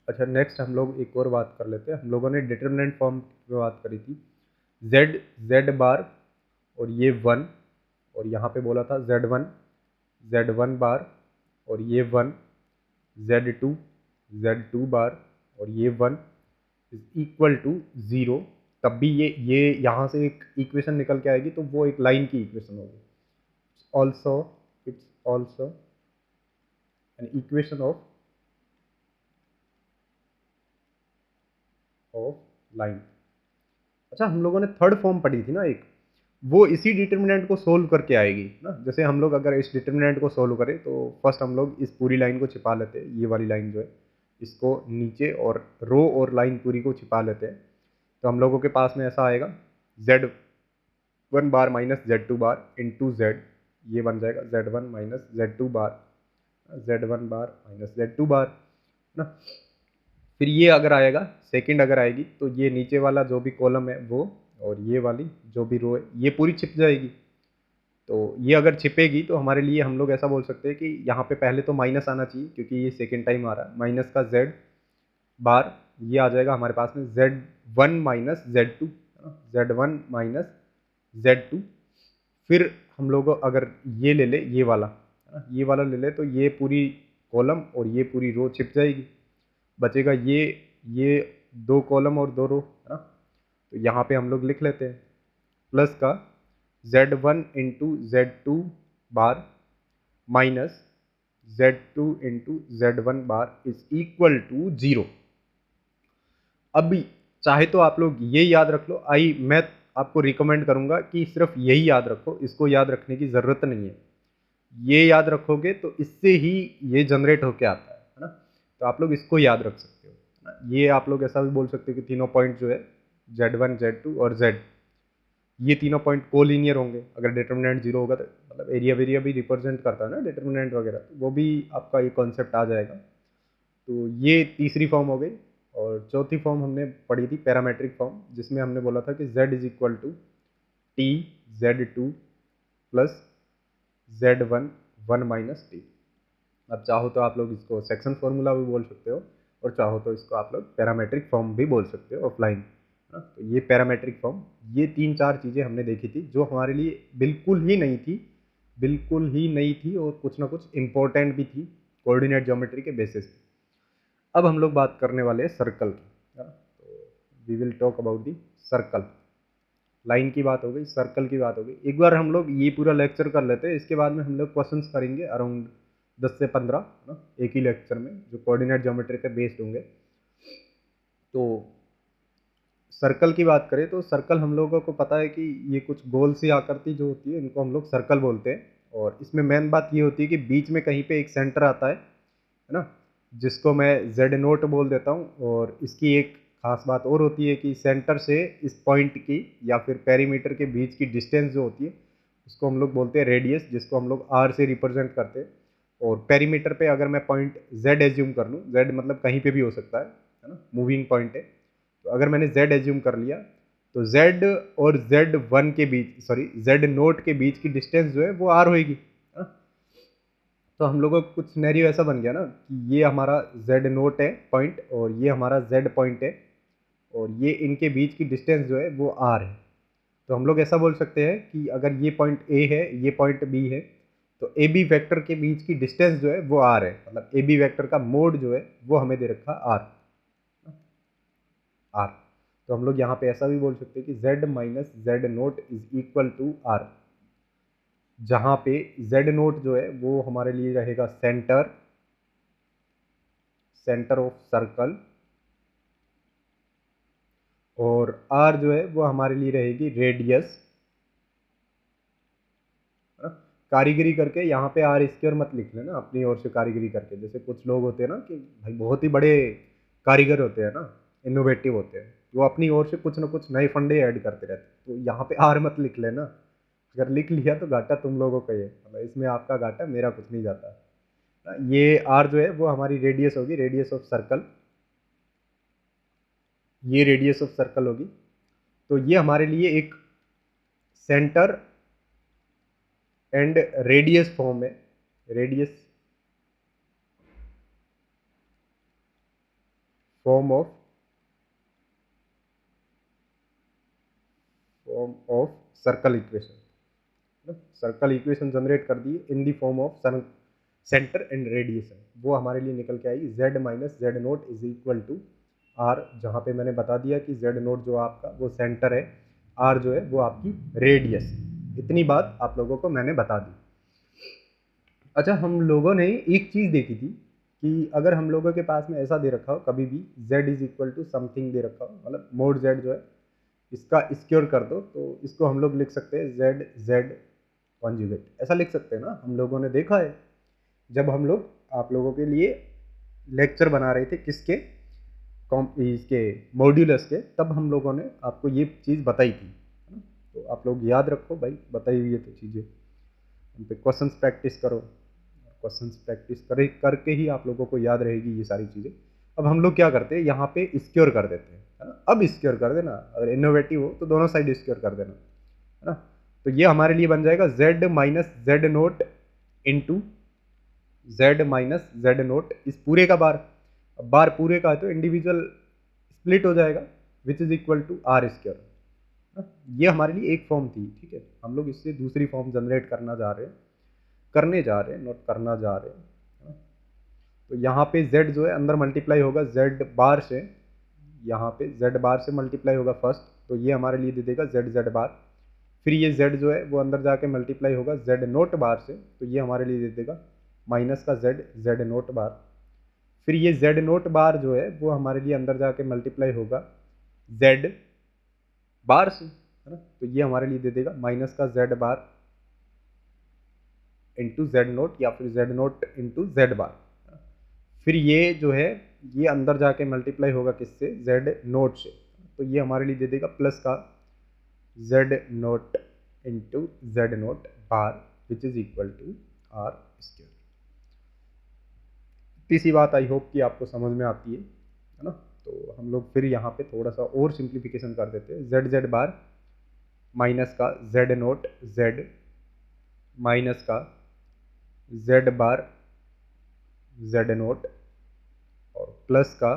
A: अच्छा, नेक्स्ट हम लोग एक और बात कर लेते हैं। हम लोगों ने डिटर्मिनेंट फॉर्म में बात करी थी जेड बार और ये 1, और यहाँ पे बोला था z1 बार और ये 1, z2 बार और ये 1 इज इक्वल टू 0। तब भी ये यहाँ से एक इक्वेशन निकल के आएगी तो वो एक लाइन की इक्वेशन होगी। It's also an equation of line. अच्छा, हम लोगों ने थर्ड फॉर्म पढ़ी थी ना एक, वो इसी डिटर्मिनेंट को सोल्व करके आएगी ना। जैसे हम लोग अगर इस डिटर्मिनेंट को सोल्व करें तो फर्स्ट हम लोग इस पूरी लाइन को छिपा लेते हैं, ये वाली लाइन जो है इसको नीचे, और रो और लाइन पूरी को छिपा लेते हैं। तो हम लोगों के पास में ऐसा आएगा z1 बार minus z2 bar into Z, ये बन जाएगा z1 माइनस z2 बार, z1 बार माइनस z2 बार ना। फिर ये अगर आएगा सेकंड, अगर आएगी तो ये नीचे वाला जो भी कॉलम है वो, और ये वाली जो भी रो है ये पूरी छिप जाएगी। तो ये अगर छिपेगी तो हमारे लिए हम लोग ऐसा बोल सकते हैं कि यहाँ पे पहले तो माइनस आना चाहिए क्योंकि ये सेकंड टाइम आ रहा है, माइनस का z बार, ये आ जाएगा हमारे पास में z1 minus z2, z1 minus z2। फिर हम लोग अगर ये ले ले, ये वाला है ना, ये वाला ले ले तो ये पूरी कॉलम और ये पूरी रो छिप जाएगी, बचेगा ये दो कॉलम और दो रो, है ना। तो यहाँ पे हम लोग लिख लेते हैं प्लस का z1 into z2 bar minus z2 into z1 bar is equal to 0। अभी चाहे तो आप लोग ये याद रख लो, मैं आपको रिकमेंड करूंगा कि सिर्फ यही याद रखो, इसको याद रखने की ज़रूरत नहीं है। ये याद रखोगे तो इससे ही ये जनरेट होके आता है ना। तो आप लोग इसको याद रख सकते हो ना। ये आप लोग ऐसा भी बोल सकते हो कि तीनों पॉइंट जो है z1 z2 और z, ये तीनों पॉइंट कोलिनियर होंगे। अगर डिटर्मिनेंट 0 होगा तो मतलब एरिया वेरिया भी रिप्रेजेंट करता है ना डिटर्मिनेंट वगैरह, तो वो भी आपका ये कॉन्सेप्ट आ जाएगा। तो ये तीसरी फॉर्म हो गई। और चौथी फॉर्म हमने पढ़ी थी पैरामेट्रिक फॉर्म, जिसमें हमने बोला था कि z is equal to t z2 plus z1 1 minus t. अब चाहो तो आप लोग इसको सेक्शन फॉर्मूला भी बोल सकते हो, और चाहो तो इसको आप लोग पैरामेट्रिक फॉर्म भी बोल सकते हो ऑफलाइन। तो ये पैरामेट्रिक फॉर्म, ये 3-4 चीज़ें हमने देखी थी जो हमारे लिए बिल्कुल ही नई थी और कुछ ना कुछ इम्पोर्टेंट भी थी कोऑर्डिनेट ज्योमेट्री के बेसिस पे। अब हम लोग बात करने वाले हैं सर्कल की, तो we will talk about the circle. Line की बात हो गई, सर्कल की बात हो गई। एक बार हम लोग ये पूरा लेक्चर कर लेते हैं, इसके बाद में हम लोग क्वेश्चंस करेंगे अराउंड 10 से 15 ना, एक ही लेक्चर में, जो कोऑर्डिनेट ज्योमेट्री पे बेस्ड होंगे। तो सर्कल की बात करें तो सर्कल हम लोगों को पता है कि ये कुछ गोल सी आकृति जो होती है इनको हम लोग सर्कल बोलते हैं, और इसमें मेन बात ये होती है कि बीच में कहीं पे एक सेंटर आता है ना, जिसको मैं जेड नोट बोल देता हूँ। और इसकी एक खास बात और होती है कि सेंटर से इस पॉइंट की या फिर पेरीमीटर के बीच की डिस्टेंस जो होती है उसको हम लोग बोलते हैं रेडियस, जिसको हम लोग आर से रिप्रेजेंट करते हैं। और पेरीमीटर पे अगर मैं पॉइंट जेड एज्यूम कर लूँ, जेड मतलब कहीं पे भी हो सकता है ना, मूविंग पॉइंट है, तो अगर मैंने z एज्यूम कर लिया तो z और z1 के बीच, सॉरी z नोट के बीच की डिस्टेंस जो है वो r होएगी, है ना। तो हम लोगों का कुछ सिनेरियो ऐसा बन गया ना कि ये हमारा z नोट है पॉइंट और ये हमारा z पॉइंट है, और ये इनके बीच की डिस्टेंस जो है वो r है। तो हम लोग ऐसा बोल सकते हैं कि अगर ये पॉइंट a है, ये पॉइंट b है, तो ए बी वैक्टर के बीच की डिस्टेंस जो है वो r है, मतलब ए बी वैक्टर का मोड जो है वो हमें दे रखा r। आर, तो हम लोग यहाँ पे ऐसा भी बोल सकते हैं कि z minus Z naught is equal to are, जहाँ पे z नोट जो है वो हमारे लिए रहेगा सेंटर, सेंटर ऑफ सर्कल, और r जो है वो हमारे लिए रहेगी रेडियस। कारीगरी करके यहाँ पे आर स्क्वायर मत लिख लेना अपनी ओर से कारीगरी करके, जैसे कुछ लोग होते हैं ना कि भाई बहुत ही बड़े कारीगर होते हैं ना, इनोवेटिव होते हैं, वो अपनी ओर से कुछ ना कुछ नए फंडे ऐड करते रहते हैं, तो यहाँ पे आर मत लिख लेना। अगर लिख लिया तो घाटा तुम लोगों का ही है, मतलब इसमें आपका घाटा, मेरा कुछ नहीं जाता। ये आर जो है वो हमारी रेडियस होगी, रेडियस ऑफ सर्कल, ये रेडियस ऑफ सर्कल होगी। तो ये हमारे लिए एक सेंटर एंड रेडियस फॉर्म है, radius form of circle equation, circle equation generate कर दी in the form of centre and radius, वो हमारे लिए निकल के आएगी z minus Z naught is equal to are, जहाँ पे मैंने बता दिया कि z नोट जो आपका वो सेंटर है, r जो है वो आपकी रेडियस। इतनी बात आप लोगों को मैंने बता दी। अच्छा, हम लोगों ने एक चीज़ देखी थी कि अगर हम लोगों के पास में ऐसा दे रखा हो कभी भी z is equal to something दे रखा हो, मतलब मोड z जो है इसका स्क्योर कर दो, तो इसको हम लोग लिख सकते हैं जेड जेड कॉन्जुगेट, ऐसा लिख सकते हैं ना। हम लोगों ने देखा है जब हम लोग आप लोगों के लिए लेक्चर बना रहे थे किसके, इसके मॉड्यूलस के, तब हम लोगों ने आपको ये चीज़ बताई थी, है ना। तो आप लोग याद रखो भाई, बताई हुई है तो चीज़ें, उन पे क्वेश्चंस प्रैक्टिस करो, क्वेश्चंस प्रैक्टिस करके ही आप लोगों को याद रहेगी ये सारी चीज़ें। अब हम लोग क्या करते हैं, यहाँ पे स्क्योर कर देते हैं, है ना। अब स्क्योर कर देना, अगर इनोवेटिव हो तो दोनों साइड स्क्योर कर देना, है ना। तो ये हमारे लिए बन जाएगा z minus Z naught into Z minus Z note, इस पूरे का बार, अब बार पूरे का है तो इंडिविजुअल स्प्लिट हो जाएगा, which is equal to r square. ये हमारे लिए एक फॉर्म थी, ठीक है। हम लोग इससे दूसरी फॉर्म जनरेट करना जा रहे हैं, करने जा रहे हैं, नोट करना जा रहे हैं। तो यहाँ पे z जो है अंदर मल्टीप्लाई होगा z बार से, यहाँ पे z बार से मल्टीप्लाई होगा फर्स्ट, तो ये हमारे लिए दे देगा z बार। फिर ये z जो है वो अंदर जाके मल्टीप्लाई होगा z नोट बार से, तो ये हमारे लिए दे देगा माइनस का z नोट बार। फिर ये z नोट बार जो है वो हमारे लिए अंदर जाके मल्टीप्लाई होगा z बार से, है ना। तो ये हमारे लिए दे देगा माइनस का z bar into z note, या फिर जेड नोट इंटू जेड बार। फिर ये जो है ये अंदर जाके मल्टीप्लाई होगा किससे, जेड नोट से, तो ये हमारे लिए दे देगा प्लस का z naught into z naught bar which is equal to r square. तीसरी बात आई होप कि आपको समझ में आती है ना। तो हम लोग फिर यहाँ पे थोड़ा सा और सिंप्लीफिकेशन कर देते हैं, जेड जेड बार माइनस का जेड नोट जेड माइनस का जेड बार जेड नोट, और प्लस का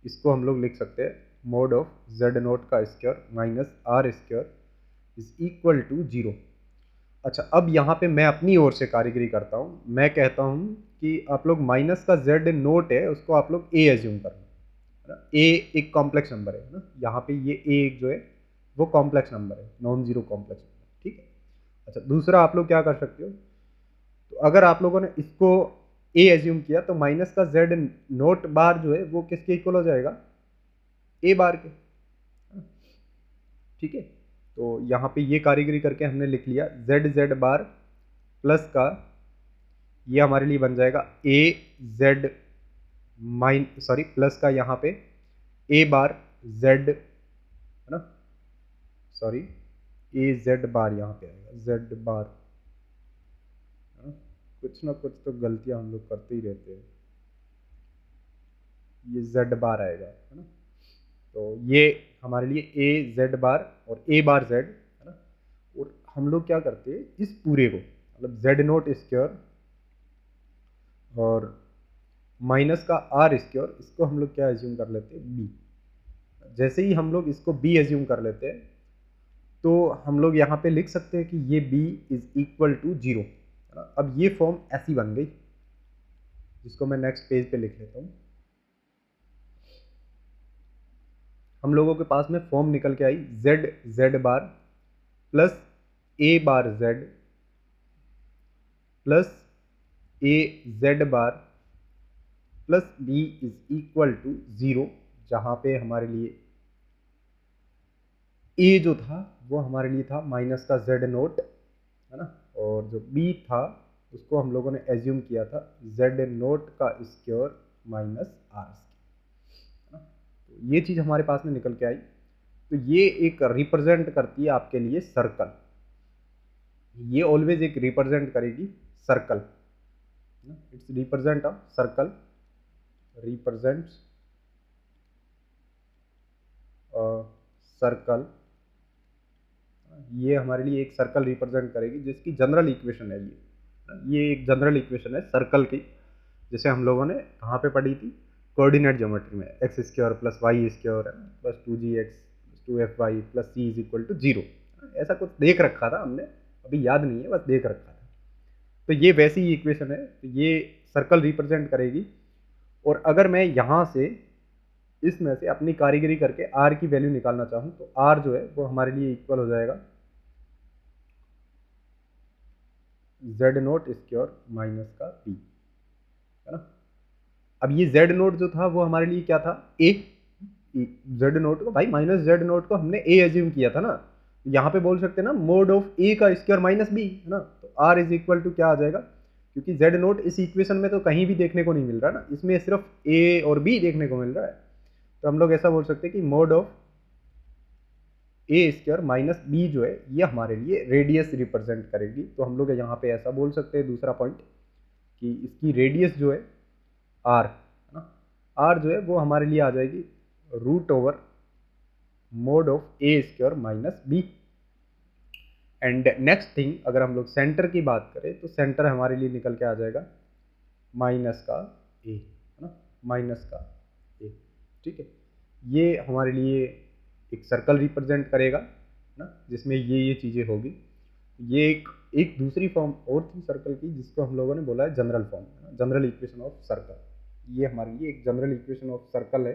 A: इसको हम लोग लिख सकते हैं मोड ऑफ जेड नोट का square minus r square is equal to 0। अच्छा, अब यहाँ पे मैं अपनी ओर से कारीगरी करता हूँ, मैं कहता हूँ कि आप लोग माइनस का जेड नोट है उसको आप लोग ए एज्यूम करना, है ना। ए एक कॉम्प्लेक्स नंबर है ना, यहाँ पे ये ए एक जो है वो कॉम्प्लेक्स नंबर है, नॉन जीरो कॉम्प्लेक्स नंबर, ठीक है। अच्छा, दूसरा आप लोग क्या कर सकते हो, तो अगर आप लोगों ने इसको ए एज्यूम किया तो माइनस का जेड नोट बार जो है वो किसके इक्वल हो जाएगा, ए बार के। ठीक है। तो यहाँ पे ये कारीगरी करके हमने लिख लिया जेड जेड बार प्लस का ये हमारे लिए बन जाएगा ए जेड प्लस का यहाँ पे ए बार जेड है ना, सॉरी ए जेड बार यहाँ पे आएगा जेड बार है ना। कुछ ना कुछ तो गलतियाँ हम लोग करते ही रहते हैं। ये जेड बार आएगा है ना, तो ये हमारे लिए ए जेड बार और ए बार जेड है ना। और हम लोग क्या करते हैं इस पूरे को मतलब जेड नोट स्क्वायर और माइनस का आर स्क्वायर इसको हम लोग क्या एज्यूम कर लेते हैं बी। जैसे ही हम लोग इसको बी एज्यूम कर लेते हैं तो हम लोग यहाँ पे लिख सकते हैं कि ये b इज इक्वल टू 0 है ना। अब ये फॉर्म ऐसी बन गई जिसको मैं नेक्स्ट पेज पे लिख लेता हूँ। हम लोगों के पास में फॉर्म निकल के आई z z bar plus a bar z plus a z bar plus B is equal to 0, जहाँ पे हमारे लिए ए जो था वो हमारे लिए था माइनस का जेड नोट है ना, और जो बी था उसको हम लोगों ने एज्यूम किया था जेड नोट का स्क्वायर माइनस आर स्क्वायर। तो ये चीज़ हमारे पास में निकल के आई। तो ये एक रिप्रेजेंट करती है आपके लिए सर्कल, ये ऑलवेज एक रिप्रेजेंट करेगी circle, it's represent a circle, represents circle. ये हमारे लिए एक सर्कल रिप्रेजेंट करेगी जिसकी जनरल इक्वेशन है ये एक जनरल इक्वेशन है सर्कल की, जैसे हम लोगों ने कहाँ पे पढ़ी थी कोऑर्डिनेट ज्योमेट्री में, x square plus y square plus 2gx 2fy plus c is equal to 0, ऐसा कुछ देख रखा था हमने, अभी याद नहीं है बस देख रखा था। तो ये वैसी ही इक्वेशन है, तो ये सर्कल रिप्रेजेंट करेगी। और अगर मैं यहाँ से इसमें से अपनी कारीगरी करके r की वैल्यू निकालना चाहूँ तो r जो है वो हमारे लिए इक्वल हो जाएगा जेड नोट स्क्वायर माइनस का p है ना। अब ये जेड नोट जो था वो हमारे लिए क्या था a, जेड नोट को भाई माइनस जेड नोट को हमने a एज्यूम किया था ना, यहाँ पे बोल सकते हैं ना मोड ऑफ a का स्क्वायर माइनस b है ना। तो r इज इक्वल टू क्या आ जाएगा, क्योंकि जेड नोट इस इक्वेशन में तो कहीं भी देखने को नहीं मिल रहा ना, इसमें सिर्फ a और b देखने को मिल रहा है, तो हम लोग ऐसा बोल सकते हैं कि mod of a square minus b जो है ये हमारे लिए रेडियस रिप्रेजेंट करेगी। तो हम लोग यहाँ पे ऐसा बोल सकते हैं दूसरा पॉइंट कि इसकी रेडियस जो है आर है ना, आर जो है वो हमारे लिए आ जाएगी root over mod of a square minus b. And next thing अगर हम लोग सेंटर की बात करें तो सेंटर हमारे लिए निकल के आ जाएगा माइनस का ए है ना, माइनस का ए, ठीक है। ये हमारे लिए एक सर्कल रिप्रेजेंट करेगा ना, जिसमें ये चीज़ें होगी। ये एक दूसरी फॉर्म और थी सर्कल की जिसको हम लोगों ने बोला है general form, general equation of circle. ये हमारे लिए एक जनरल इक्वेशन ऑफ सर्कल है।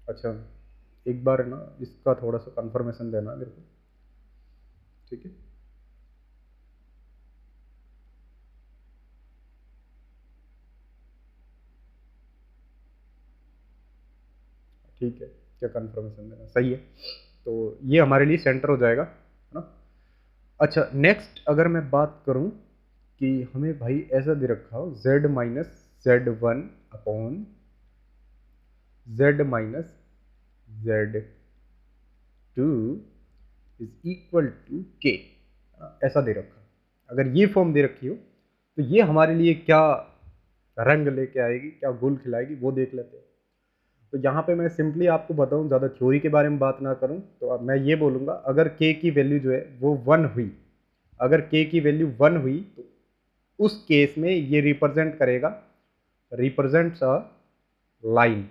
A: अच्छा एक बार ना इसका थोड़ा सा कंफर्मेशन देना मेरे को, ठीक है। ठीक है, क्या कंफर्मेशन देना सही है। तो ये हमारे लिए सेंटर हो जाएगा है ना। अच्छा नेक्स्ट अगर मैं बात करूं कि हमें भाई ऐसा दे रखा हो z minus z one upon z minus z two is equal to k, ऐसा दे रखा। अगर ये फॉर्म दे रखी हो तो ये हमारे लिए क्या रंग लेके आएगी, क्या गुल खिलाएगी वो देख लेते हैं। तो यहाँ पे मैं सिंपली आपको बताऊँ, ज़्यादा थ्योरी के बारे में बात ना करूँ, तो अब मैं ये बोलूँगा अगर k की वैल्यू जो है वो 1 हुई, अगर k की वैल्यू 1 हुई तो उस केस में ये रिप्रेजेंट करेगा, represents a line,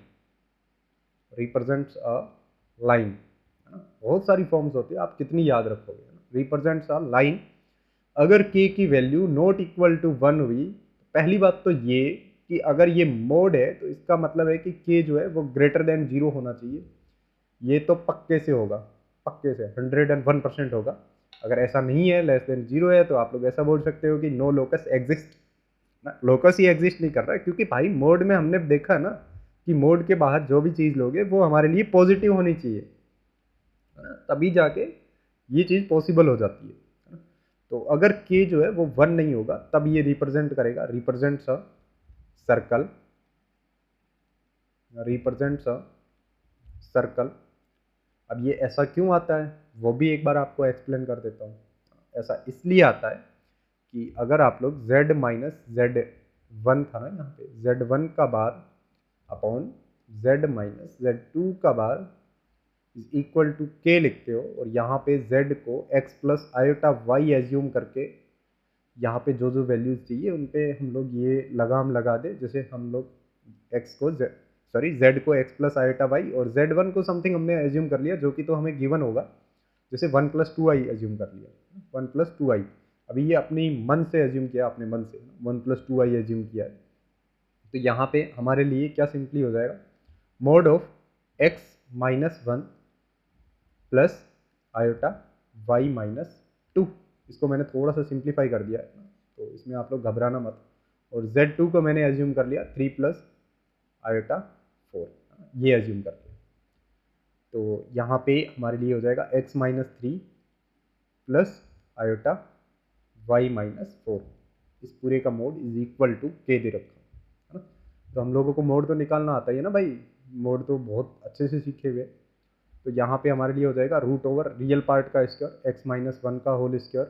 A: represents a line है ना। बहुत सारी फॉर्म्स होती है, आप कितनी याद रखोगे, रिप्रेजेंट्स अ लाइन। अगर k की वैल्यू नॉट इक्वल टू 1 हुई, पहली बात तो ये कि अगर ये मोड है तो इसका मतलब है कि k जो है वो ग्रेटर देन 0 होना चाहिए। ये तो पक्के से होगा, पक्के से 101% होगा। अगर ऐसा नहीं है, लेस देन 0 है, तो आप लोग ऐसा बोल सकते हो कि नो लोकस एग्जिस्ट ना, लोकस ही एग्जिस्ट नहीं कर रहा है, क्योंकि भाई मोड में हमने देखा ना कि मोड के बाहर जो भी चीज़ लोगे वो हमारे लिए पॉजिटिव होनी चाहिए, है ना, तभी जाके ये चीज़ पॉसिबल हो जाती है ना। तो अगर के जो है वो 1 नहीं होगा तब ये रिप्रेजेंट करेगा, represents a circle, represents a circle. अब ये ऐसा क्यों आता है वो भी एक बार आपको एक्सप्लेन कर देता हूँ। ऐसा इसलिए आता है कि अगर आप लोग z माइनस जेड वन था ना यहाँ पे, z1 का bar upon z minus z2 का bar is equal to k लिखते हो, और यहाँ पे z को x plus iota y assume करके यहाँ पे जो जो वैल्यूज चाहिए उन पे हम लोग ये लगाम लगा दे। जैसे हम लोग x को z को x प्लस आयोटा y और z1 को समथिंग हमने एज्यूम कर लिया जो कि तो हमें गिवन होगा, जैसे 1 प्लस 2i एज्यूम कर लिया, 1 प्लस 2i। अभी ये अपनी मन से एज्यूम किया, अपने मन से 1 प्लस 2i एज्यूम किया है। तो यहाँ पे हमारे लिए क्या सिंपली हो जाएगा, mode of x minus one plus iota y minus to. इसको मैंने थोड़ा सा सिंप्लीफाई कर दिया है, तो इसमें आप लोग घबराना मत। और z2 को मैंने एज्यूम कर लिया 3 प्लस आयोटा 4, ये एज्यूम करके। तो यहाँ पे हमारे लिए हो जाएगा x minus three plus iota y minus 4। इस पूरे का mod is equal to k दे रखा है ना। तो हम लोगों को मोड तो निकालना आता ही है ना भाई, मोड तो बहुत अच्छे से सीखे हुए। तो यहाँ पे हमारे लिए हो जाएगा रूट ओवर रियल पार्ट का स्क्वायर x माइनस वन का whole square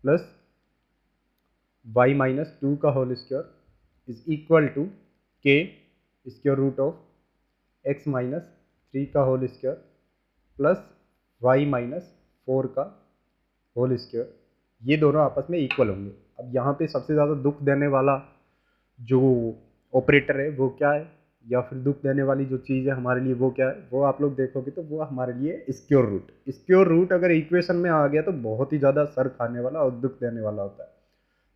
A: plus y minus two का whole square is equal to k square root of x minus three का whole square plus y minus four का whole square. ये दोनों आपस में equal होंगे। अब यहाँ पे सबसे ज़्यादा दुख देने वाला जो ऑपरेटर है वो क्या है, या फिर दुख देने वाली जो चीज़ है हमारे लिए वो क्या है, वो आप लोग देखोगे तो वो हमारे लिए स्क्वायर रूट। स्क्वायर रूट अगर इक्वेशन में आ गया तो बहुत ही ज़्यादा सर खाने वाला और दुख देने वाला होता है।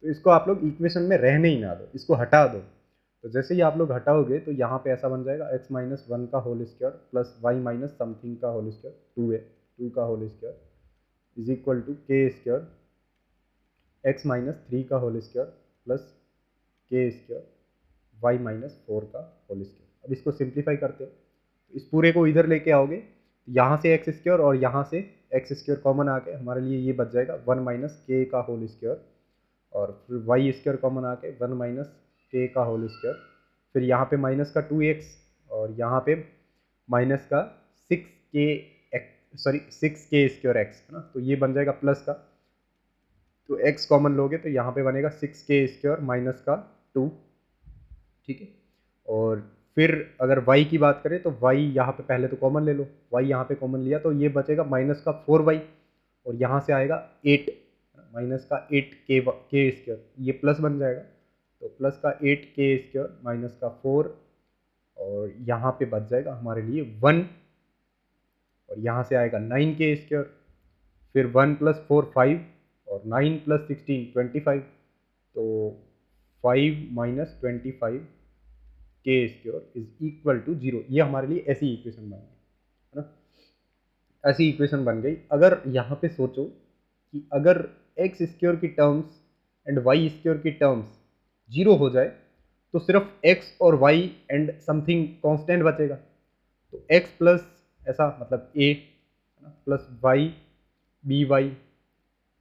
A: तो इसको आप लोग इक्वेशन में रहने ही ना दो, इसको हटा दो। तो जैसे ही आप लोग हटाओगे तो यहाँ पे ऐसा बन जाएगा x माइनस वन का whole square plus y minus something का होल स्क्वायर, टू है, टू का whole square is equal to k square x minus three का whole square plus k square y minus four का whole square. अब इसको simplify करते हैं, तो इस पूरे को इधर लेके आओगे, यहाँ से एक्स स्क्वायर और यहाँ से एक्स स्क्वायर कॉमन आके हमारे लिए ये बच जाएगा वन माइनस के का होल स्क्वायर, और फिर वाई स्क्वायर कॉमन आके वन माइनस के का होल स्क्वायर, फिर यहाँ पे माइनस का 2x और यहाँ पे माइनस का 6k स्क्वायर एक्स है ना। तो ये बन जाएगा प्लस का, तो x कॉमन लोगे तो यहाँ पे बनेगा 6k स्क्वायर माइनस का 2, ठीक है। और फिर अगर y की बात करें तो y यहाँ पे पहले तो कॉमन ले लो, y यहाँ पे कॉमन लिया तो ये बचेगा माइनस का 4y, और यहाँ से आएगा 8 माइनस का 8k स्क्वायर, ये प्लस बन जाएगा। तो प्लस का 8k स्क्वायर माइनस का 4, और यहाँ पे बच जाएगा हमारे लिए 1, और यहाँ से आएगा 9k स्क्वायर, फिर 1 प्लस 4 5, और 9 प्लस 16 25। तो 5 माइनस 25 के स्क्वायर इज इक्वल टू 0। ये हमारे लिए ऐसी इक्वेशन बन गई है ना, ऐसी इक्वेशन बन गई। अगर यहाँ पे सोचो कि अगर एक्स स्क्वायर की टर्म्स एंड वाई स्क्वायर की टर्म्स जीरो हो जाए तो सिर्फ एक्स और वाई एंड समथिंग कांस्टेंट बचेगा। तो एक्स प्लस ऐसा मतलब A plus Y B Y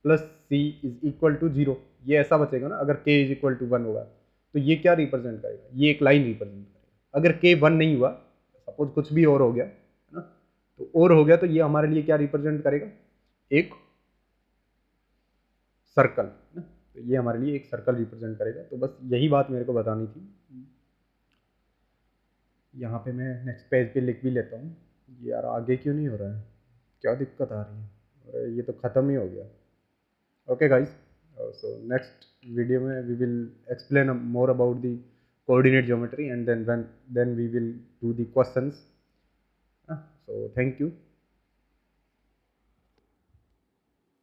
A: plus C is equal to 0, ये ऐसा बचेगा ना। अगर k इज इक्वल टू 1 होगा तो ये क्या रिप्रेजेंट करेगा, ये एक लाइन रिप्रेजेंट करेगा। अगर k 1 नहीं हुआ, सपोज कुछ भी और हो गया है ना, तो और हो गया तो ये हमारे लिए क्या रिप्रेजेंट करेगा, एक सर्कल है ना। तो ये हमारे लिए एक सर्कल रिप्रेजेंट करेगा। तो बस यही बात मेरे को बतानी थी। यहाँ पे मैं नेक्स्ट पेज पे लिख भी लेता हूँ। यार आगे क्यों नहीं हो रहा है, क्या दिक्कत आ रही है, अरे ये तो ख़त्म ही हो गया। Okay guys, so next video में we will explain more about the coordinate geometry, and then we will do the questions. So thank you.